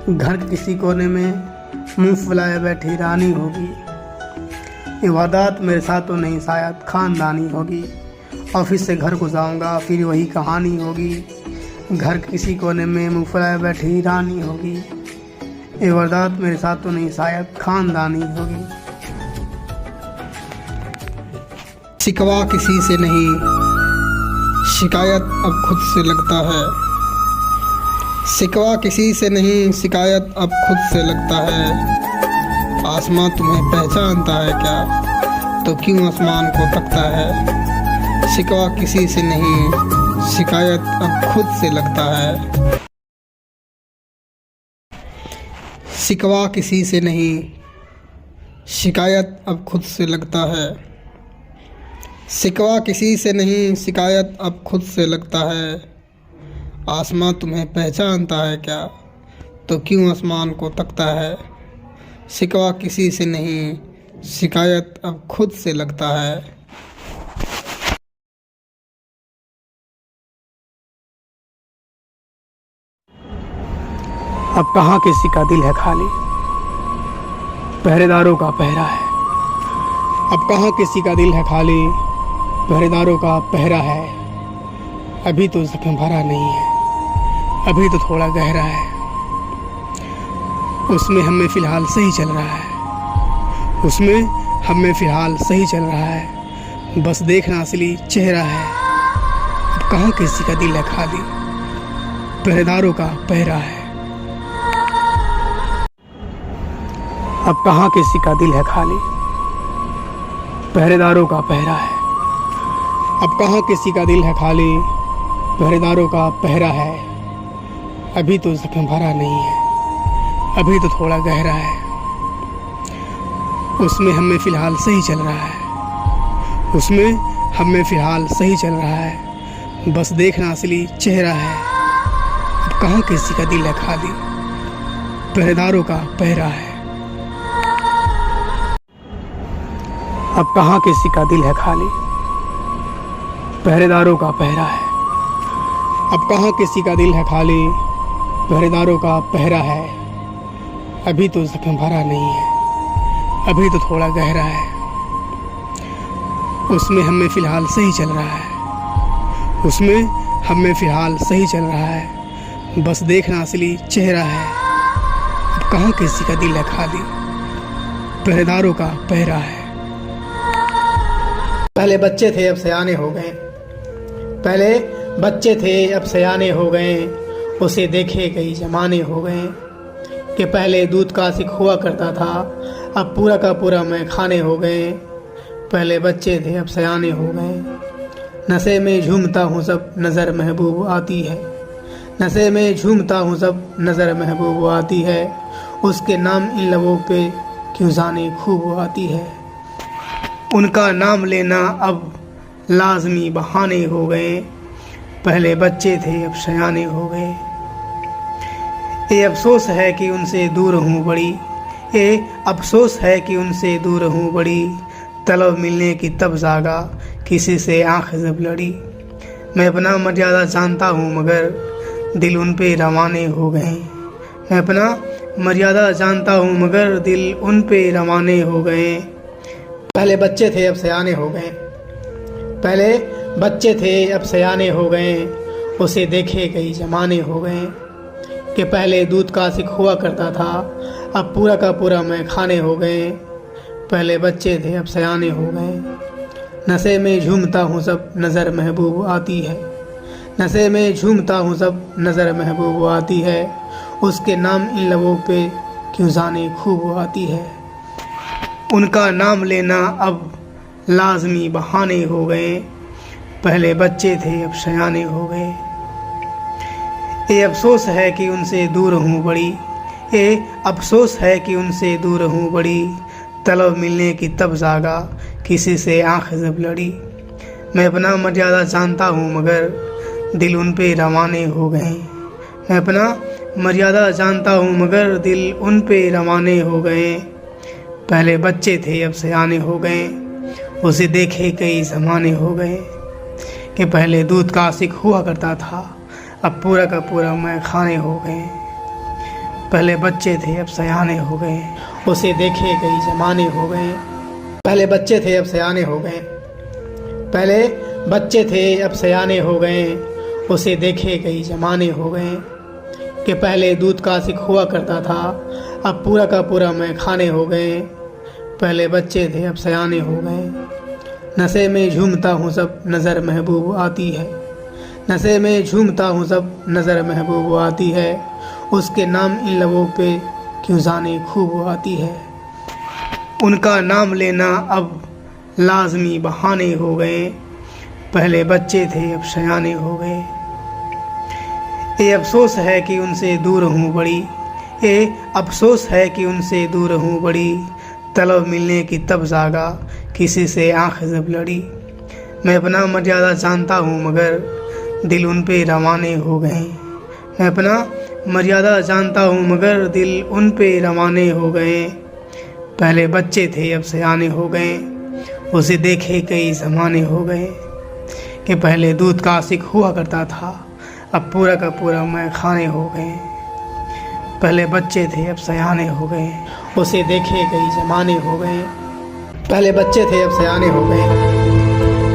S2: घर के किसी कोने में मुंह फुलाए बैठी रानी होगी। इबादत मेरे साथ तो नहीं शायद खानदानी होगी। ऑफिस से घर को जाऊंगा फिर वही कहानी होगी। घर के किसी कोने में मुंह फुलाए बैठी रानी होगी। इबादत मेरे साथ तो नहीं शायद खानदानी होगी।
S5: शिकवा किसी से नहीं, शिकायत अब खुद से लगता है। शिकवा किसी से नहीं, शिकायत अब खुद से लगता है। आसमां तुम्हें पहचानता है क्या, तो क्यों आसमान को तकता है। शिकवा किसी से नहीं, शिकायत अब खुद से लगता है। शिकवा किसी से नहीं, शिकायत अब खुद से लगता है। शिकवा किसी से नहीं, शिकायत अब खुद से लगता है। आसमां तुम्हें पहचानता है क्या, तो क्यों आसमान को तकता है। शिकवा किसी से नहीं, शिकायत अब खुद से लगता है।
S6: अब कहाँ किसी का दिल है खाली, पहरेदारों का पहरा है। अब कहाँ किसी का दिल है खाली, पहरेदारों का पहरा है। अभी तो जख्म भरा नहीं है, अभी तो थोड़ा गहरा है। उसमें हमें फ़िलहाल सही चल रहा है, उसमें हमें फ़िलहाल सही चल रहा है। बस देखना असली चेहरा है। अब कहाँ किसी का दिल है खाली, पहरेदारों का पहरा है। अब कहाँ किसी का दिल है खाली, पहरेदारों का पहरा है। अब कहाँ किसी का दिल है खाली, पहरेदारों का पहरा है। अभी तो जख्म भरा नहीं है, अभी तो थोड़ा गहरा है। उसमें हमें फ़िलहाल सही चल रहा है, उसमें हमें फ़िलहाल सही चल रहा है। बस देखना असली चेहरा है। अब कहाँ किसी का दिल है खाली, पहरेदारों का पहरा है। अब कहाँ किसी का दिल है खाली, पहरेदारों का पहरा है। अब कहाँ किसी का दिल है खाली, पहरेदारों का पहरा है। अभी तो जख्म भरा नहीं है, अभी तो थोड़ा गहरा है। उसमें हमें फ़िलहाल सही चल रहा है, उसमें हमें फ़िलहाल सही चल रहा है। बस देखना असली चेहरा है। अब कहाँ किसी का दिल है खाली, पहरेदारों का पहरा है।
S2: पहले बच्चे थे अब सयाने हो गए, पहले बच्चे थे अब सयाने हो गए। उसे देखे कई ज़माने हो गए कि पहले दूध का सिक हुआ करता था, अब पूरा का पूरा मैं खाने हो गए। पहले बच्चे थे अब सयाने हो गए। नशे में झूमता हूँ सब नज़र महबूब आती है, नशे में झूमता हूँ सब नज़र महबूब आती है। उसके नाम इन लबों पे क्यों जाने खूब आती है। उनका नाम लेना अब लाजमी बहाने हो गए। पहले बच्चे थे अब सयाने हो गए। ये अफसोस है कि उनसे दूर हूँ बड़ी, ये अफसोस है कि उनसे दूर हूँ बड़ी। तलब मिलने की तब जागा किसी से आँख जब लड़ी। मैं अपना मर्यादा जानता हूँ मगर दिल उन पे रवाने हो गए। मैं अपना मर्यादा जानता हूँ मगर दिल उन पे रवाने हो गए। पहले बच्चे थे अब सयाने हो गए, पहले बच्चे थे अब सयाने हो गए। उसे देखे कई ज़माने हो गए कि पहले दूध का सिक हुआ करता था, अब पूरा का पूरा मैं खाने हो गए। पहले बच्चे थे अब सयाने हो गए। नशे में झूमता हूँ सब नज़र महबूब आती है, नशे में झूमता हूँ सब नज़र महबूब आती है। उसके नाम इन लबों पे क्यों जाने खूब आती है। उनका नाम लेना अब लाजमी बहाने हो गए। पहले बच्चे थे अब सयाने हो गए। ये अफसोस है कि उनसे दूर हूँ बड़ी, ये अफसोस है कि उनसे दूर हूँ बड़ी। तलब मिलने की तब जागा किसी से आँख जब लड़ी। मैं अपना मर्यादा जानता हूँ मगर दिल उन पे रवाने हो गए। मैं अपना मर्यादा जानता हूँ मगर दिल उन पे रवाने हो गए। पहले बच्चे थे अब सयाने हो गए। उसे देखे कई ज़माने हो गए कि पहले दूध का सिक हुआ करता था, अब पूरा का पूरा मैं खाने हो गए। पहले बच्चे थे अब सयाने हो गए। उसे देखे कई ज़माने हो गए। पहले बच्चे थे अब सयाने हो गए, पहले बच्चे थे अब सयाने हो गए। उसे देखे कई ज़माने हो गए कि पहले दूध का सिक हुआ करता था, अब पूरा का पूरा मैं खाने हो गए। पहले बच्चे थे अब सयाने हो गए।
S5: नशे में झूमता हूँ सब नज़र महबूब आती है, नशे में झूमता हूँ सब नज़र महबूब आती है, उसके नाम इन लबों पे क्यों जाने खूब आती है। उनका नाम लेना अब लाजमी बहाने हो गए, पहले बच्चे थे अब सयाने हो गए। ये अफसोस है कि उनसे दूर हूँ बड़ी, ये अफसोस है कि उनसे दूर हूँ बड़ी, तलब मिलने की तब जागा किसी से आँख जब लड़ी। मैं अपना मर्यादा जानता हूँ मगर दिल उन पे रवाने हो गए, मैं अपना मर्यादा जानता हूँ मगर दिल उन पे रवाने हो गए। पहले बच्चे थे अब सयाने हो गए, उसे देखे कई ज़माने हो गए। कि पहले दूध का आशिक हुआ करता था, अब पूरा का पूरा मैं खाने हो गए। पहले बच्चे थे अब सयाने हो गए, उसे देखे कई ज़माने हो गए। पहले बच्चे थे अब सयाने हो गए,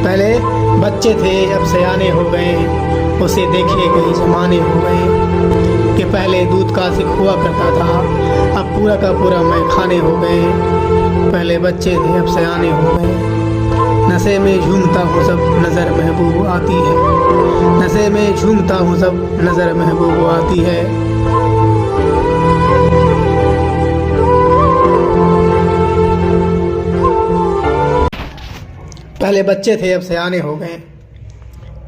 S5: पहले बच्चे थे अब सयाने हो गए, उसे देखे कई ज़माने हो गए। कि पहले दूध का आशिक हुआ करता था, अब पूरा का पूरा मैं खाने हो गए। पहले बच्चे थे अब सयाने हो गए। नशे में झूमता हूँ सब नज़र महबूब आती है, नशे में झूमता हूँ सब नज़र महबूब आती है। पहले बच्चे थे अब सयाने हो गए,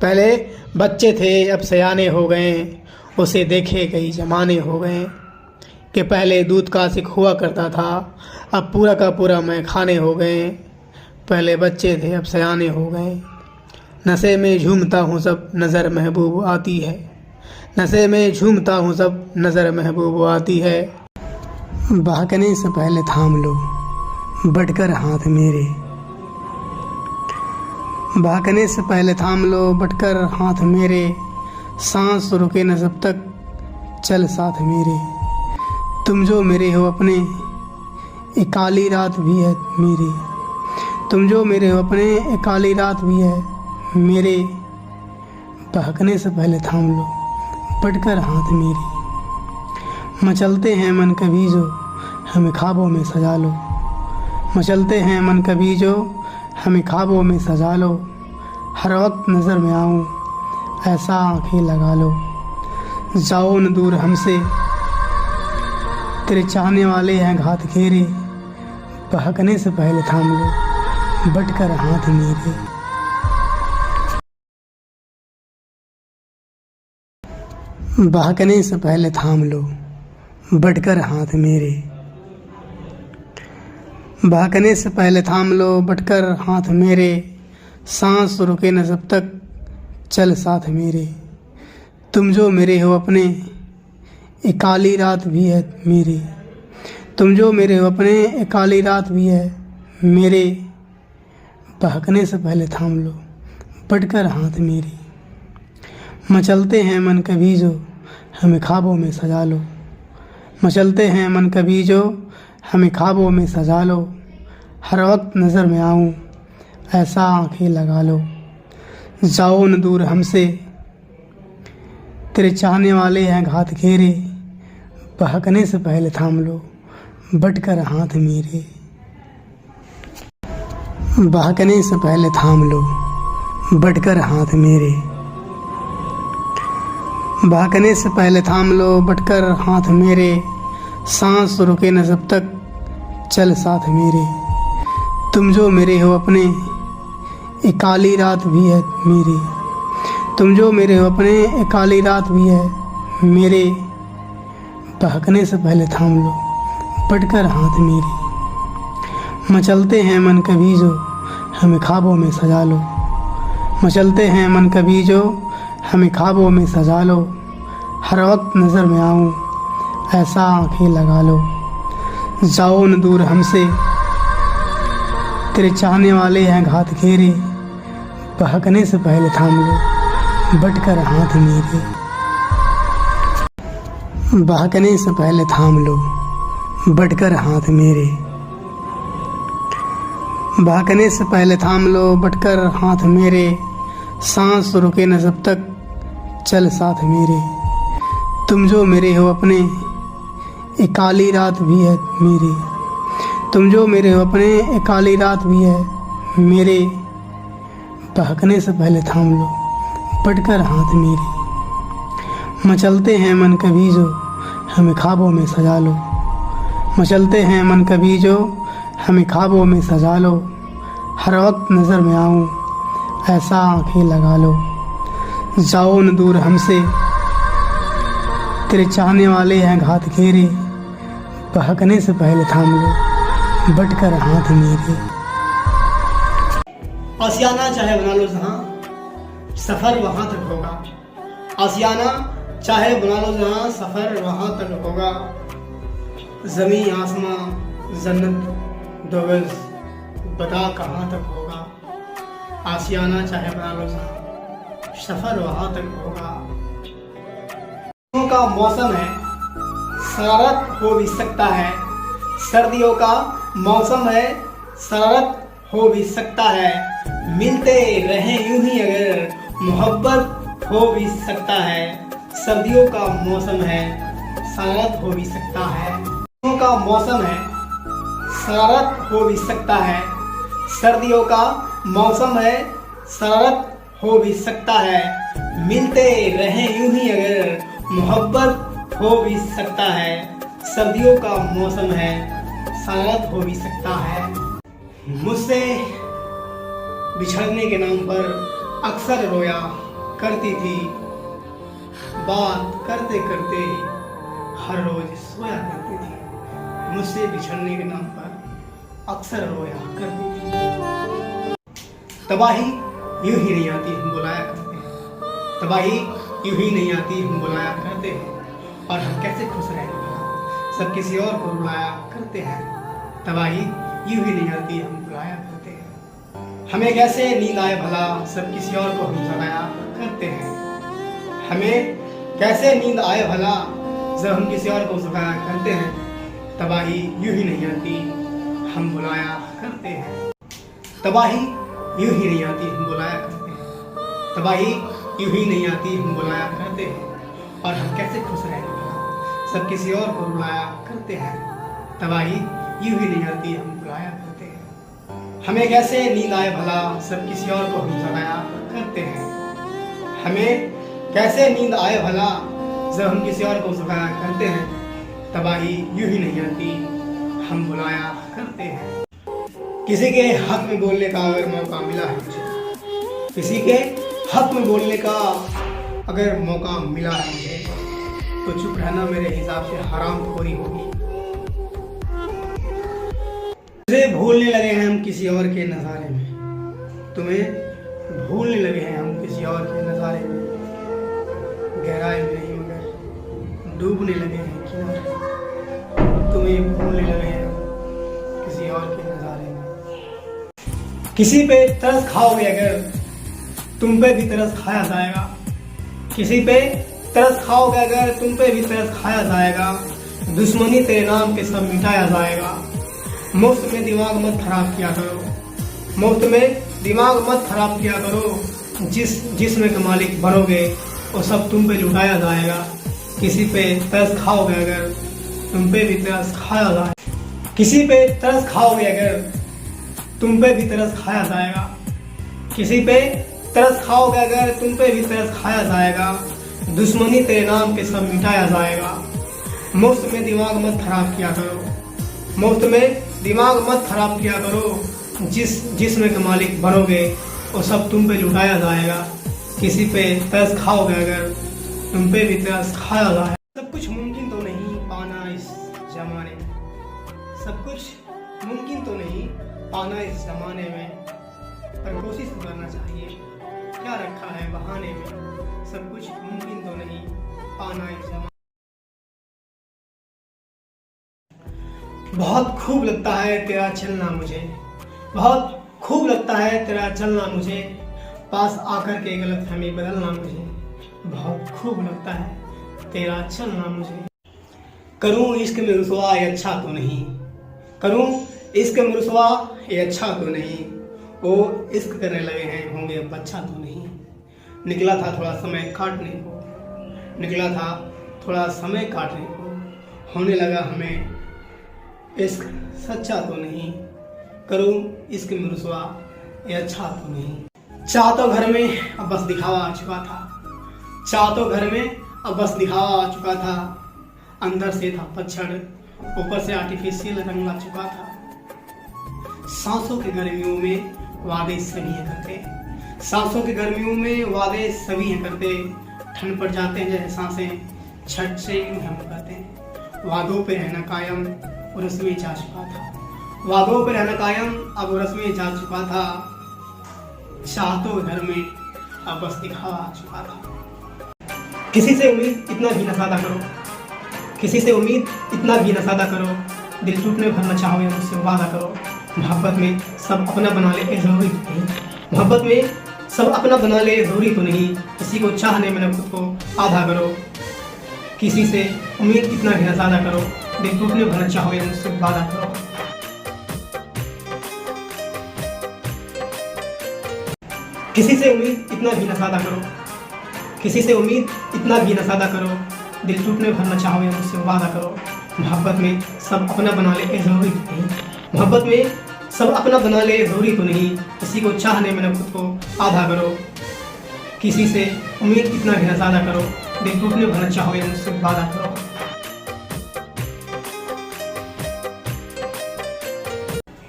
S5: पहले बच्चे थे अब सयाने हो गए, उसे देखे कई ज़माने हो गए। कि पहले दूध का आशिक हुआ करता था, अब पूरा का पूरा मैं खाने हो गए। पहले बच्चे थे अब सयाने हो गए। नशे में झूमता हूँ सब नज़र महबूब आती है, नशे में झूमता हूँ सब नज़र महबूब आती है।
S6: बहकने से पहले थाम लो बढ़कर हाथ मेरे, बहकने से पहले थाम लो बढ़कर हाथ मेरे, सांस रुके न जब तक चल साथ मेरे। तुम जो मेरे हो अपने एक काली रात भी है मेरे, तुम जो मेरे हो अपने एक काली रात भी है मेरे। बहकने से पहले थाम लो बढ़कर हाथ मेरे। मचलते हैं मन कभी जो हमें ख्वाबों में सजा लो, मचलते हैं मन कभी जो हमें ख्वाबों में सजा लो। हर वक्त नज़र में आऊँ ऐसा आँखें लगा लो, जाओ न दूर हमसे तेरे चाहने वाले हैं घात घेरे। बहकने से पहले थाम लो बढ़कर हाथ मेरे। बहकने से पहले थाम लो बढ़कर हाथ मेरे, बहकने से पहले थाम लो बढ़कर हाथ मेरे। सांस रुके न जब तक चल साथ मेरे। तुम जो मेरे हो अपने एक काली रात भी है मेरे, तुम जो मेरे हो अपने एक काली रात भी है मेरे। बहकने से पहले थाम लो बढ़कर हाथ मेरे। मचलते हैं मन कभी जो हमें ख्वाबों में सजा लो, मचलते हैं मन कभी जो हमें ख्वाबों में सजा लो। हर वक्त नज़र में आऊँ ऐसा आँखें लगा लो, जाओ न दूर हमसे तेरे चाहने वाले हैं घात घेरे। बहकने से पहले थाम लो बढ़कर हाथ मेरे। बहकने से पहले थाम लो बढ़कर हाथ मेरे, बहकने से पहले थाम लो बढ़कर हाथ मेरे। सांस रुके न जब तक चल साथ मेरे। तुम जो मेरे हो अपने एक काली रात भी है मेरे, तुम जो मेरे हो अपने एक काली रात भी है मेरे। बहकने से पहले थाम लो बढ़कर हाथ मेरे। मचलते हैं मन कभी जो हमें ख्वाबों में सजा लो, मचलते हैं मन कभी जो हमें ख्वाबों में सजा लो। हर वक्त नज़र में आऊँ ऐसा आँखें लगा लो, जाओ न दूर हमसे तेरे चाहने वाले हैं घात घेरे। बहकने से पहले थाम लो बढ़कर हाथ मेरे। बहकने से पहले थाम लो बढ़कर हाथ मेरे, बहकने से पहले थाम लो बढ़कर हाथ मेरे। सांस रुके न जब तक चल साथ मेरे। तुम जो मेरे हो अपने एक काली रात भी है मेरे, तुम जो मेरे हो अपने एक काली रात भी है मेरे। बहकने से पहले थाम लो बढ़कर हाथ मेरे। मचलते हैं मन कभी जो हमें ख्वाबों में सजा लो, मचलते हैं मन कभी जो हमें ख्वाबों में सजा लो। हर वक्त नज़र में आऊँ ऐसा आंखें लगा लो। जाओ न दूर हमसे तेरे चाहने वाले हैं घात घेरे, बहकने से पहले थाम लो बढ़कर हाथ मेरे।
S2: आशियाना चाहे बना लो जहाँ, सफ़र वहाँ तक होगा। आशियाना चाहे बना लो जहाँ, सफ़र वहाँ तक होगा। ज़मीं आसमां जन्नत दो गज़, बता कहाँ तक होगा। आशियाना चाहे बना लो जहाँ, सफ़र वहाँ तक होगा। का मौसम है, शरारत हो भी सकता है। सर्दियों का मौसम है, शरारत हो भी सकता है। मिलते रहें यूं ही अगर मोहब्बत हो भी सकता है। सर्दियों का मौसम है, शरारत हो भी सकता है। सर्दियों का मौसम है, शरारत हो भी सकता है। सर्दियों का मौसम है, शरारत हो भी सकता है। मिलते रहें यूं ही अगर मोहब्बत हो भी सकता है। सर्दियों का मौसम है, शरारत हो भी सकता है। मुझसे बिछड़ने के नाम पर अक्सर रोया करती थी। बात करते करते हर रोज सोया करती थी। मुझसे बिछड़ने के नाम पर अक्सर रोया करती थी। तबाही यूं ही नहीं आती, हम बुलाया करते हैं। तबाही यूं ही नहीं आती, हम बुलाया करते हैं। और हम कैसे खुश रहेंगे, सब किसी और को बुलाया करते हैं। तबाही यूं ही नहीं आती, हम बुलाया करते हैं। हमें कैसे नींद आए भला, सब किसी और को हम जगाया करते हैं। हमें कैसे नींद आए भला, जब हम किसी और को जगाया करते हैं। तबाही यूं ही नहीं आती, हम बुलाया करते हैं। तबाही यूं ही नहीं आती, हम बुलाया करते हैं। तबाही यूं ही नहीं आती, हम बुलाया करते हैं। और हम कैसे खुश रहेंगे, सब किसी और को बुलाया करते हैं। तबाही यूं ही नहीं आती, हम बुलाया करते हैं। हमें कैसे नींद आए भला, सब किसी और को हम जगाया करते हैं। हमें कैसे नींद आए भला, जब हम किसी और को जगाया करते हैं। तबाही यूं ही नहीं आती, हम बुलाया करते हैं। किसी के हक में बोलने का अगर मौका मिला है मुझे, किसी के हक में बोलने का अगर मौका मिला है मुझे, तो चुप रहना मेरे हिसाब से हरामखोरी होगी। मुझे भूलने लगे हैं हम किसी और के नज़ारे में, तुम्हें भूलने लगे हैं हम किसी और के नज़ारे में। गहराई में नहीं मगर डूबने लगे हैं किनारे, तुम्हें भूलने लगे हैं किसी और के नज़ारे में। किसी पे तरस खाओगे अगर, तुम पे भी तरस खाया जाएगा। किसी पे तरस खाओगे अगर, तुम पे भी तरस खाया जाएगा। दुश्मनी तेरे नाम पे सब मिटाया जाएगा। मुफ्त में दिमाग मत खराब किया करो, मुफ्त में दिमाग मत खराब किया करो। जिसमें के मालिक बनोगे वो सब तुम पे लुटाया जाएगा। किसी पे तरस खाओगे अगर, तुम पे भी तरस खाया जाएगा। किसी पे तरस खाओगे अगर, तुम पे भी तरस खाया जाएगा। किसी पे तरस खाओगे अगर, तुम पे भी तरस खाया जाएगा। दुश्मनी तेरे नाम पे सब मिटाया जाएगा। मुफ्त में दिमाग मत खराब किया करो, मुफ्त में दिमाग मत खराब किया करो। जिसमें के मालिक बनोगे वो सब तुम पे लुटाया जाएगा। किसी पे तरस खाओगे अगर, तुम पे भी तरस खाया जाएगा। सब कुछ मुमकिन तो नहीं पाना इस जमाने में, सब कुछ मुमकिन तो नहीं पाना इस जमाने में, पर कोशिश तो करना चाहिए। क्या रखा है बहाने में, सब कुछ मुमकिन तो नहीं पाना इस जमाने। बहुत खूब लगता है तेरा चलना मुझे, बहुत खूब लगता है तेरा चलना मुझे। पास आकर के गलतफहमी बदलना मुझे, बहुत खूब लगता है तेरा चलना मुझे। करूं इश्क में रुसवा ये अच्छा तो नहीं, करूं इश्क में रुसवा ये अच्छा तो नहीं। वो इश्क करने लगे हैं होंगे अब अच्छा तो नहीं। निकला था थोड़ा समय काटने को, निकला था थोड़ा समय काटने को। होने लगा हमें इश्क सच्चा तो नहीं। करूं इश्क में रुसवा ये अच्छा तो नहीं। चाहतों घर में अब बस दिखावा आ चुका था, चाहतों घर में अब बस दिखावा आ चुका था। अंदर से था पतझड़, ऊपर से आर्टिफिशियल रंग ला चुका था। सांसों की गर्मियों में वादे सभी हैं करते, सांसों की गर्मियों में वादे सभी हैं करते। ठंड पड़ जाते हैं जैसे सांसें, छठ से यूं हम करते हैं। वादों पे रहना कायम और रस्में जा चुका था, वादों पे रहना कायम अब रस्में जा चुका था। चाहतों घर में अब बस दिखावा आ चुका था। किसी से उम्मीद इतना भी न सादा करो, किसी से उम्मीद इतना भी न सादा करो। दिल टूटने भर न चाहो या मुझसे वादा करो। मोहब्बत में सब अपना बना ले ए जरूरी तो नहीं, मोहब्बत में सब अपना बना ले जरूरी तो नहीं। किसी को चाहने में न खुद को आधा करो, किसी से उम्मीद इतना भी न सादा करो। दिल टूटने भर न चाहो या मुझसे वादा करो। किसी से उम्मीद इतना भी न सादा करो, किसी से उम्मीद इतना भी न सादा करो। दिल टूटने भर न चाहो या मुझसे वादा करो। मोहब्बत में सब अपना बना ले ए जरूरी तो नहीं, मोहब्बत में सब अपना बना ले जरूरी तो नहीं। किसी को चाहने में न खुद को आधा करो, किसी से उम्मीद इतना भी न सादा करो। दिल टूटने भर न चाहो या मुझसे वादा करो।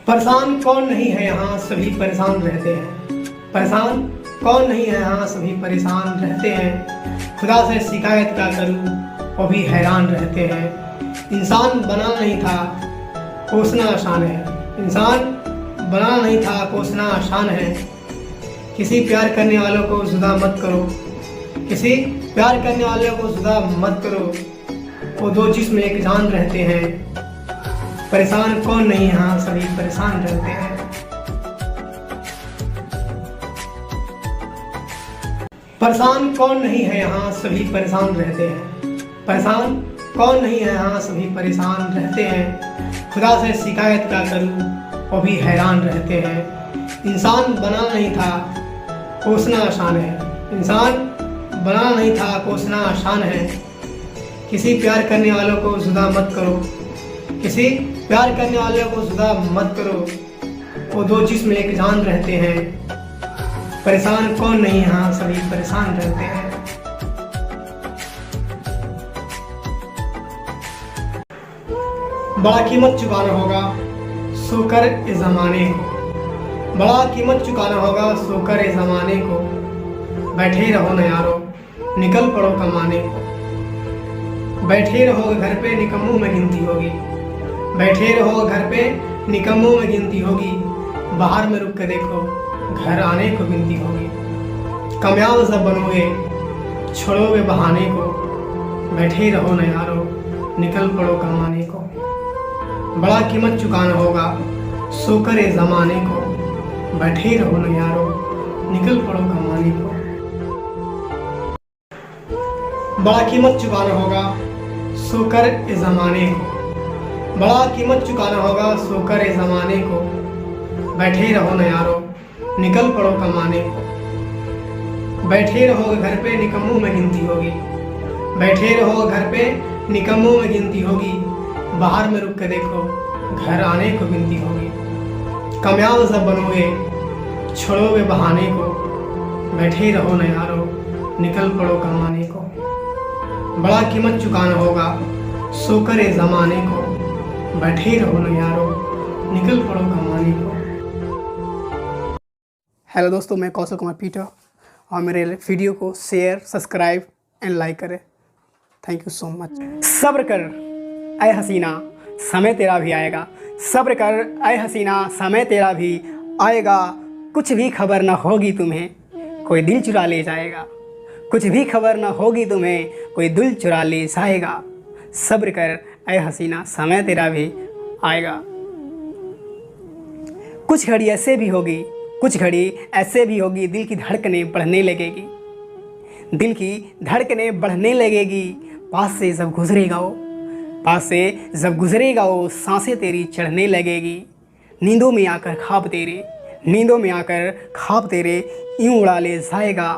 S2: परेशान कौन नहीं है यहाँ, सभी परेशान रहते हैं। परेशान कौन नहीं है यहाँ, सभी परेशान रहते हैं। खुदा से शिकायत क्या करूँ वो भी हैरान रहते हैं। इंसान बना नहीं था कोसना आसान है, इंसान बना नहीं था कोसना आसान है। किसी प्यार करने वालों को जुदा मत करो, किसी प्यार करने वालों को जुदा मत करो। वो दो जिस्म एक जान रहते हैं। परेशान कौन नहीं यहाँ, सभी परेशान रहते हैं। परेशान कौन नहीं है यहाँ, सभी परेशान रहते हैं। परेशान कौन नहीं है यहाँ, सभी परेशान रहते हैं। खुदा से शिकायत क्या करूँ वो भी हैरान रहते हैं। इंसान बना नहीं था कोसना आसान है, इंसान बना नहीं था कोसना आसान है। किसी प्यार करने वालों को जुदा मत करो, किसी प्यार करने वालों को जुदा मत करो। वो दो जिस्म एक जान रहते हैं। परेशान कौन नहीं यहाँ, सभी परेशान रहते हैं। बड़ा कीमत चुकाना होगा सोकर इस ज़माने को, बड़ा कीमत चुकाना होगा सोकर इस ज़माने को। बैठे रहो न यारो निकल पड़ो कमाने को। बैठे रहो घर पे निकम्मों में गिनती होगी, बैठे रहो घर पे निकम्मों में गिनती होगी। बाहर में रुक के देखो घर आने को गिनती होगी। कामयाब सब बनोगे छोड़ोगे बहाने को। बैठे रहो न यारो निकल पड़ो कमाने को। बड़ा कीमत चुकाना होगा सोकर ए ज़माने को। बैठे रहो न यारो निकल पड़ो कमाने को। बड़ा कीमत चुकाना होगा सोकर ए ज़माने को। बड़ा कीमत चुकाना होगा सोकर ए ज़माने को। बैठे रहो न यारो निकल पड़ो कमाने को। बैठे रहो घर पे निकम्मों में गिनती होगी, बैठे रहो घर पे निकम्मों में गिनती होगी। बाहर में रुक के देखो घर आने को गिनती होगी। कामयाब सब बनोगे छोड़ोगे बहाने को। बैठे रहो न यारो निकल पड़ो कमाने को। बड़ा कीमत चुकाना होगा सोकर ए ज़माने को। बैठे रहो न यारो निकल पड़ो कमाने को।
S6: हेलो दोस्तों, मैं कौशल कुमार पीटर और मेरे वीडियो को शेयर सब्सक्राइब एंड लाइक करें। Thank you so much. सब्र कर ऐ हसीना समय तेरा भी आएगा, सब्र कर ऐ हसीना समय तेरा भी आएगा। कुछ भी खबर ना होगी तुम्हें कोई दिल चुरा ले जाएगा, कुछ भी खबर ना होगी तुम्हें कोई दिल चुरा ले जाएगा। सब्र कर ऐ हसीना समय तेरा भी आएगा। कुछ घड़ी ऐसे भी होगी, कुछ घड़ी ऐसे भी होगी दिल की धड़कनें बढ़ने लगेगी, दिल की धड़कनें बढ़ने लगेगी। पास से जब गुजरेगा वो, पास से जब गुजरेगा वो सांसें तेरी चढ़ने लगेगी। नींदों में आकर ख्वाब तेरे, नींदों में आकर ख्वाब तेरे यूं उड़ा ले जाएगा।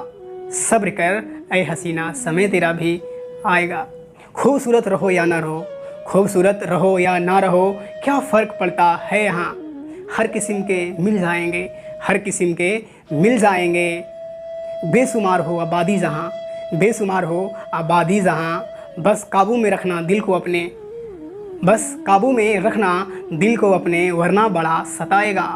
S6: सब्र कर ऐ हसीना समय तेरा भी आएगा। खूबसूरत रहो या ना रहो, खूबसूरत रहो या ना रहो क्या फ़र्क पड़ता है यहाँ। हर किस्म के मिल जाएंगे, हर किस्म के मिल जाएंगे। बेशुमार हो आबादी जहाँ, बेशुमार हो आबादी जहाँ, बस काबू में रखना दिल को अपने, बस काबू में रखना दिल को अपने, वरना बड़ा सताएगा।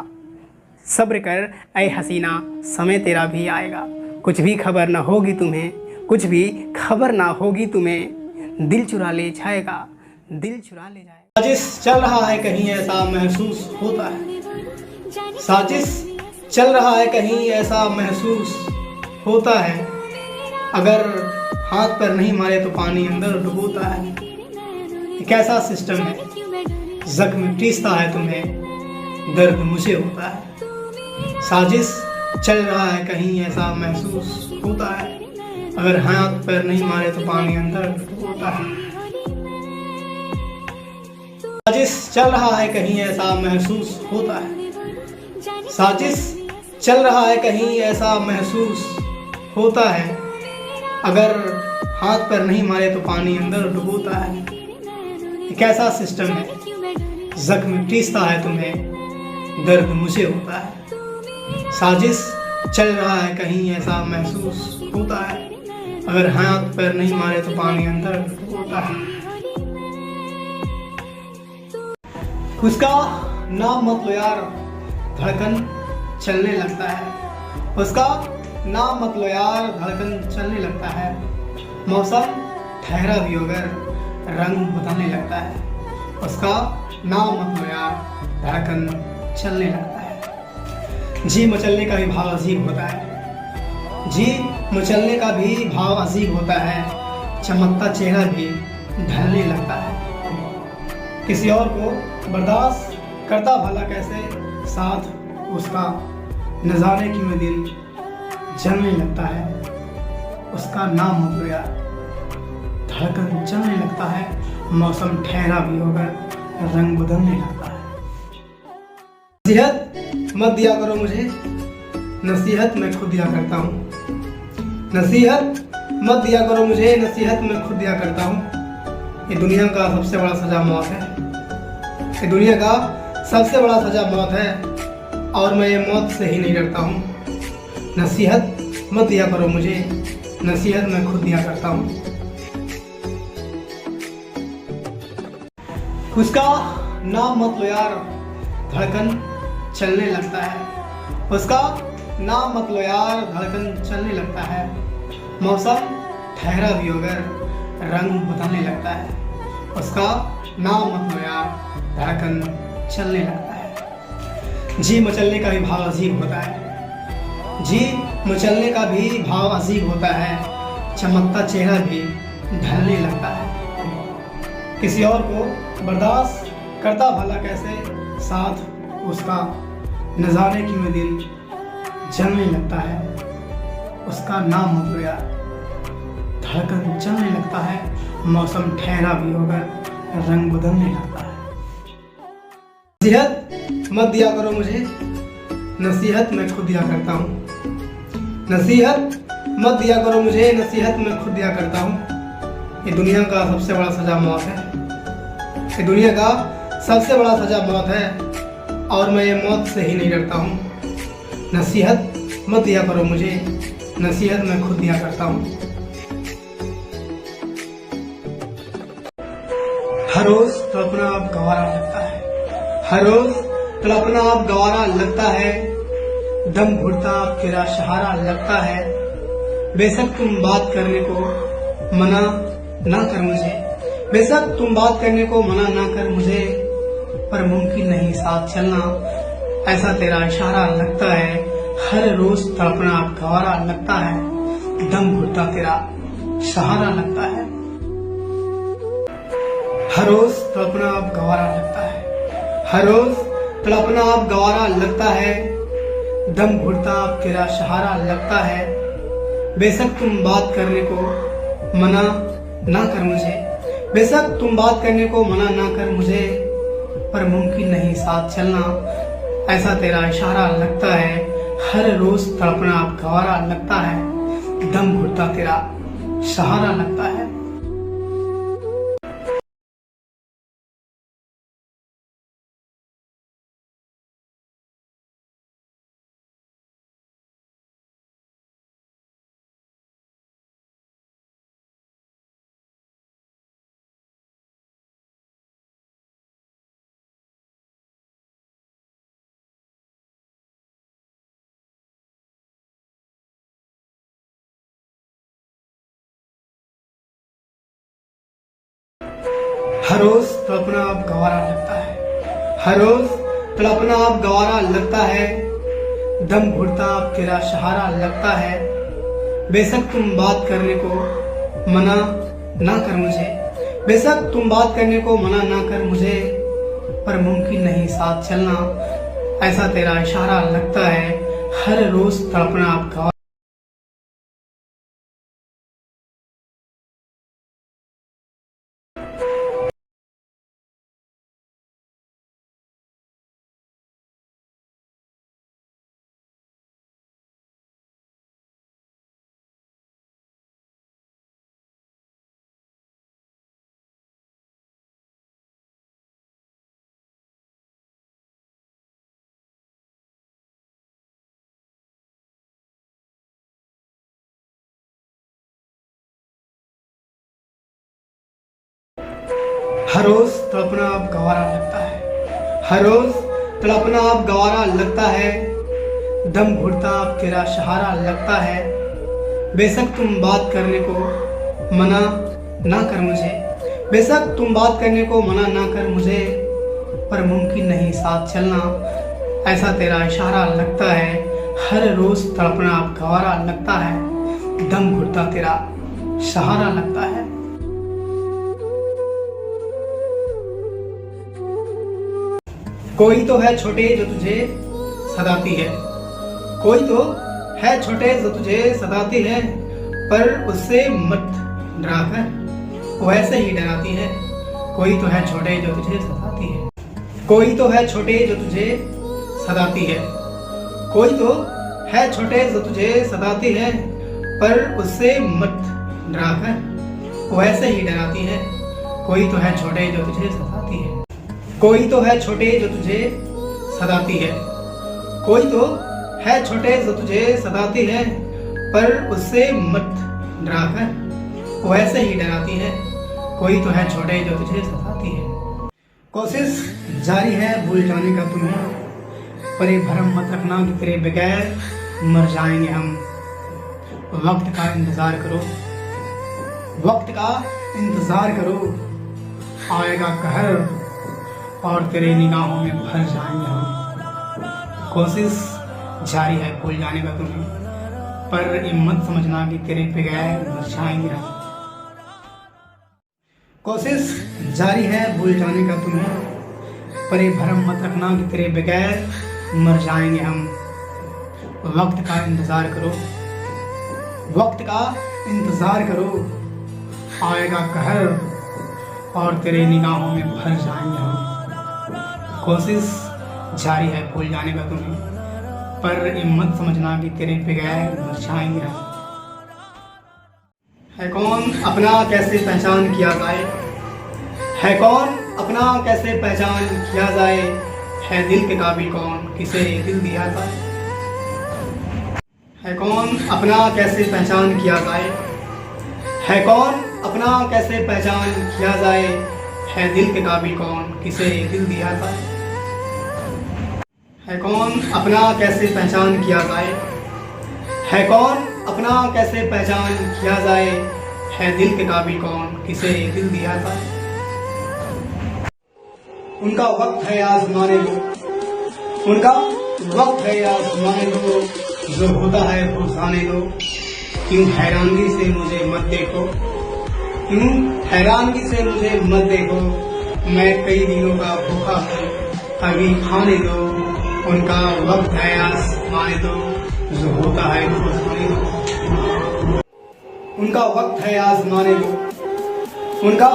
S6: सब्र कर ऐ हसीना, समय तेरा भी आएगा। कुछ भी खबर ना होगी तुम्हें, कुछ भी खबर ना होगी तुम्हें, दिल चुरा ले जाएगा, दिल चुरा ले जाएगा।
S2: साजिश चल रहा है कहीं ऐसा महसूस होता है, साजिश चल रहा है कहीं ऐसा महसूस होता है। अगर हाथ पर नहीं मारे तो पानी अंदर डुबोता है। एक ऐसा सिस्टम है, जख्म टीसता है तुम्हें, दर्द मुझे होता है। साजिश चल रहा है कहीं ऐसा महसूस होता है। अगर हाथ पर नहीं मारे तो पानी अंदर डुबोता है। साजिश चल रहा है कहीं ऐसा महसूस होता है, साजिश चल रहा है कहीं ऐसा महसूस होता है। अगर हाथ पर नहीं मारे तो पानी अंदर डुबोता है। एक ऐसा सिस्टम है, जख्म टीसता है तुम्हें, दर्द मुझे होता है। साजिश चल रहा है कहीं ऐसा महसूस होता है। अगर हाथ पर नहीं मारे तो पानी अंदर डुबोता है। उसका नाम मत लो यार, धड़कन चलने लगता है। उसका नाम मत लो यार, धड़कन चलने लगता है। मौसम ठहरा भी होकर रंग बदलने लगता है। उसका नाम मत लो यार, धड़कन चलने लगता है। जी मचलने का भी भाव अजीब होता है, जी मचलने का भी भाव अजीब होता है। चमकता चेहरा भी ढलने लगता है। किसी और को बर्दाश्त करता भला कैसे, साथ उसका नजारे की में दिल जलने लगता है। उसका नाम मत लो यार, धड़कन चलने लगता है। मौसम ठहरा भी होकर रंग बदलने लगता है। नसीहत मत दिया करो मुझे, नसीहत मैं खुद दिया करता हूँ। नसीहत मत दिया करो मुझे, नसीहत मैं खुद दिया करता हूँ। ये दुनिया का सबसे बड़ा सजा मौत है, ये दुनिया का सबसे बड़ा सजा मौत है, और मैं ये मौत से ही नहीं डरता हूँ। नसीहत मत दिया करो मुझे, नसीहत मैं खुद दिया करता हूँ। उसका नाम मत लो यार, धड़कन चलने लगता है। उसका नाम मत लो यार, धड़कन चलने लगता है। मौसम ठहरा भी होकर रंग बदलने लगता है। उसका नाम मत लो यार, धड़कन चलने लगता है। जी मचलने का भी भाव अजीब होता है, जी मचलने का भी भाव अजीब होता है। चमकता चेहरा भी ढलने लगता है। किसी और को बर्दाश्त करता भला कैसे, साथ उसका नजारे की में दिल जलने लगता है। उसका नाम मत लो यार, धड़कन चलने लगता है। मौसम ठहरा भी होकर रंग बदलने लगता है। नसीहत मत दिया करो मुझे, नसीहत मैं खुद दिया करता हूँ। नसीहत मत दिया करो मुझे, नसीहत मैं खुद दिया करता हूँ। ये दुनिया का सबसे बड़ा सजा मौत है, ये दुनिया का सबसे बड़ा सजा मौत है, और मैं ये मौत से ही नहीं डरता हूँ। नसीहत मत दिया करो मुझे, नसीहत मैं खुद दिया करता हूँ। हर रोज तड़पना अब गवारा लगता है, हर रोज तड़पना अब गवारा लगता है। दम घुटता अब तेरा सहारा लगता है। बेशक तुम बात करने को मना ना कर मुझे, बेशक तुम बात करने को मना ना कर मुझे, पर मुमकिन नहीं साथ चलना, ऐसा तेरा इशारा लगता है। हर रोज तड़पना अब गवारा लगता है। दम घुटता तेरा सहारा लगता है। हर रोज तड़पना अब गवारा लगता है, हर रोज तड़पना अब गवारा लगता है। दम घुटता अब तेरा सहारा लगता है। बेशक तुम बात करने को मना ना कर मुझे, बेशक तुम बात करने को मना ना कर मुझे, पर मुमकिन नहीं साथ चलना, ऐसा तेरा इशारा लगता है। हर रोज तड़पना अब गवारा लगता है। दम घुटता तेरा सहारा लगता है। हर रोज तड़पना अब गवारा लगता है, हर रोज तड़पना अब गवारा लगता है, दम घुटता अब तेरा सहारा लगता है। बेशक तुम बात करने को मना ना कर मुझे, बेशक तुम बात करने को मना ना कर मुझे, पर मुमकिन नहीं साथ चलना ऐसा तेरा इशारा लगता है। हर रोज तड़पना अब गवारा। हर रोज तड़पना अब गवारा लगता है, हर रोज तड़पना अब गवारा लगता है, दम घुटता अब तेरा सहारा लगता है। बेशक तुम बात करने को मना ना कर मुझे, बेशक तुम बात करने को मना ना कर मुझे, पर मुमकिन नहीं साथ चलना ऐसा तेरा इशारा लगता है। हर रोज तड़पना अब गवारा लगता है, दम घुटता तेरा सहारा लगता है। कोई तो है छोटे जो तुझे सताती है, कोई तो है छोटे जो तुझे सताती है, पर उससे मत डरा कर वो ऐसे ही डराती है। कोई तो है छोटे जो तुझे सताती है, कोई तो है छोटे जो तुझे सताती है, कोई तो है छोटे जो तुझे सताती है, पर उससे मत डरा कर वो ऐसे ही डराती है। कोई तो है छोटे जो तुझे सताती है, कोई तो है छोटे जो तुझे सताती है, कोई तो है छोटे जो तुझे सताती है, पर उससे मत डरा कर वो ऐसे ही डराती है। कोई तो है छोटे जो तुझे सताती है। कोशिश जारी है भूल जाने का तुम्हें, पर ये भरम मत रखना कि तेरे बगैर मर जाएंगे हम। वक्त का इंतजार करो, वक्त का इंतजार करो, आएगा कहर और तेरे निगाहों में भर जाएंगे हम। कोशिश जारी है भूल जाने का तुम्हें, पर ये मत समझना कि तेरे बगैर मर जाएंगे हम। कोशिश जारी है भूल जाने का तुम्हें, पर ये भरम मत रखना कि तेरे बगैर मर जाएंगे हम। वक्त का इंतजार करो, वक्त का इंतजार करो, आएगा कहर और तेरे निगाहों में भर जाएंगे हम। कोशिश जारी है भूल जाने का तुम्हें, पर ये मत समझना कि तेरे बगैर मर जाएंगे हम। है कौन अपना कैसे पहचान किया जाए, है कौन अपना कैसे पहचान किया जाए, है दिल के काबिल कौन किसे दिल दिया जाए। है कौन अपना कैसे पहचान किया जाए, है कौन अपना कैसे पहचान किया जाए, है दिल के काबिल कौन किसे दिल दिया जाए। है कौन अपना कैसे पहचान किया जाए, है कौन अपना कैसे पहचान किया जाए, है दिल के काबिल कौन किसे दिल दिया जाए। उनका वक्त है आजमाने दो, उनका वक्त है आजमाने दो, जो होता है फुर्साने दो। क्यों हैरानगी से मुझे मत देखो, क्यों हैरानगी से मुझे मत देखो, मैं कई दिनों का भूखा हूँ, अभी खाने दो। उनका वक्त है आजमाने दो, जो होता है फुर्साने दो। उनका वक्त है आजमाने दो, उनका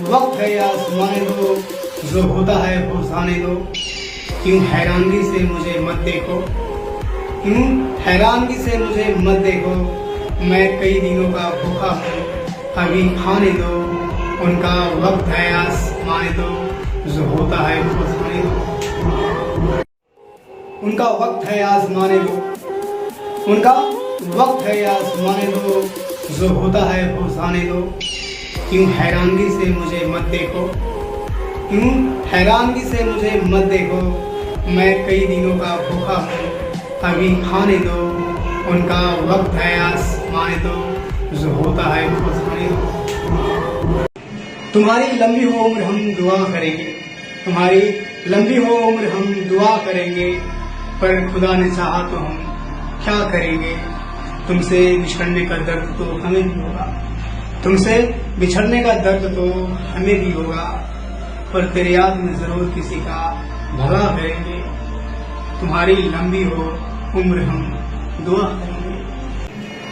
S2: वक्त है आजमाने दो, जो होता है फुर्साने दो। क्यों हैरानगी से मुझे मत देखो, क्यों हैरानगी से मुझे मत देखो, मैं कई दिनों का भूखा हूँ, अभी खाने दो। उनका वक्त है आजमाने दो, जो होता है फुर्साने दो। उनका वक्त है आजमाने दो, उनका वक्त है आजमाने दो, जो होता है फुर्साने दो। क्यों हैरानगी से मुझे मत देखो, क्यों हैरानगी से मुझे मत देखो, मैं कई दिनों का भूखा हूँ, अभी खाने दो। उनका वक्त है आजमाने दो, जो होता है फुर्साने दो। तुम्हारी लंबी हो उम्र हम दुआ करेंगे, तुम्हारी लंबी हो उम्र हम दुआ करेंगे, पर खुदा ने चाहा तो हम क्या करेंगे। तुमसे बिछड़ने का दर्द तो हमें भी होगा, तुमसे बिछड़ने का दर्द तो हमें भी होगा, पर तेरे याद में जरूर किसी का भला करेंगे। तुम्हारी लंबी हो उम्र हम दुआ करेंगे,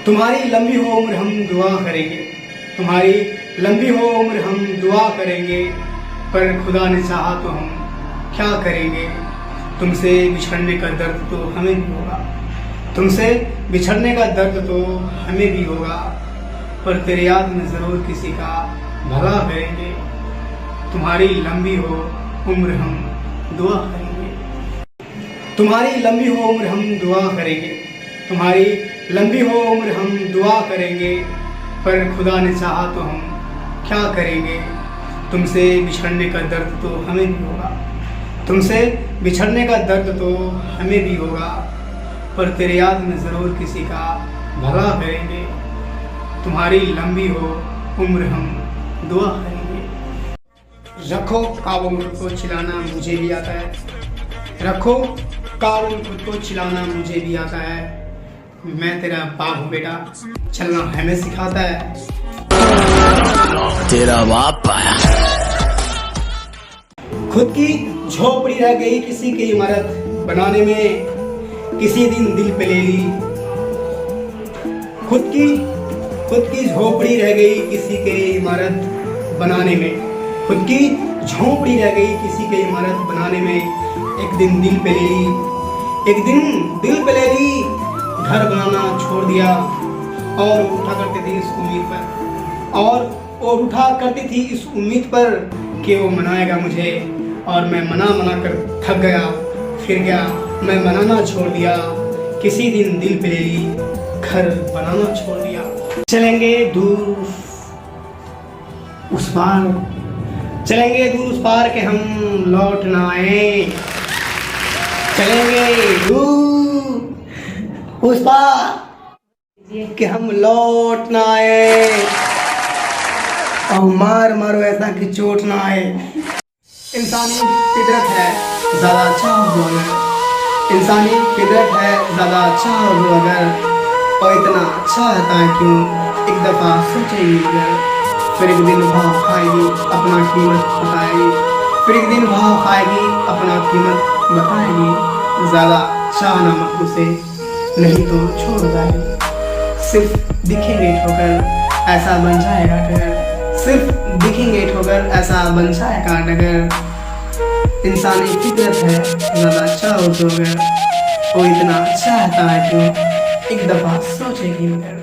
S2: तुम्हारी लंबी हो उम्र हम दुआ करेंगे, तुम्हारी लंबी हो उम्र हम दुआ करेंगे, पर खुदा ने चाहा तो हम क्या करेंगे। तुमसे बिछड़ने का दर्द तो हमें भी होगा, तुमसे बिछड़ने का दर्द तो हमें भी होगा, पर तेरे याद में जरूर किसी का भला करेंगे। तुम्हारी लंबी हो उम्र हम दुआ करेंगे, तुम्हारी लंबी हो उम्र हम दुआ करेंगे, तुम्हारी लंबी हो उम्र हम दुआ करेंगे, पर खुदा ने चाहा तो हम क्या करेंगे। तुमसे बिछड़ने का दर्द तो हमें भी होगा, तुमसे बिछड़ने का दर्द तो हमें भी होगा, पर तेरे याद में जरूर किसी का भला करेंगे। तुम्हारी लंबी हो उम्र हम दुआ करेंगे। रखो काबू में खुद को चिल्लाना मुझे भी आता है, रखो काबू में खुद को चिल्लाना मुझे भी आता है। मैं तेरा बाप हूँ बेटा, चलना हमें सिखाता है।
S7: तेरा बाप आया।
S2: खुद की झोपड़ी रह गई किसी की इमारत बनाने में, किसी दिन दिल पे ले ली। खुद की झोपड़ी रह गई किसी के इमारत बनाने में, खुद की झोपड़ी रह गई किसी के इमारत बनाने में। एक दिन दिल पे ले ली, एक दिन दिल पे ले ली, घर बनाना छोड़ दिया और उठा करती थी इस उम्मीद पर, और उठा करती थी इस उम्मीद पर कि वो मनाएगा मुझे, और मैं मना कर थक गया। फिर क्या, मैं मनाना छोड़ दिया, किसी दिन दिल पे ले ली, घर बनाना छोड़ दिया। चलेंगे दूर उस पार, चलेंगे दूर उस पार के हम लौट ना आए, चलेंगे दूर उस पार कि हम लौट ना आए, और मारो ऐसा कि चोट ना आए। इंसानी फितरत है ज़्यादा अच्छा हो अगर, इंसानी फितरत है ज़्यादा अच्छा हो अगर, और इतना अच्छा रहता है क्यों एक दफ़ा सोचेगी अगर। फिर एक दिन भाव खाएगी अपना कीमत बताएगी, फिर एक दिन भाव खाएगी अपना कीमत बताएगी। ज़्यादा चाहना मत उसे, नहीं तो छोड़ जाएगी। सिर्फ दिखेंगे ठोकर ऐसा बन जाएगा डगर, सिर्फ दिखेंगे ठोकर ऐसा बन जाएगा डगर। इंसानी फितरत है ज़्यादा अच्छा हो तो अगर, वो इतना अच्छा रहता है क्यों एक दफ़ा सोचेगी मगर।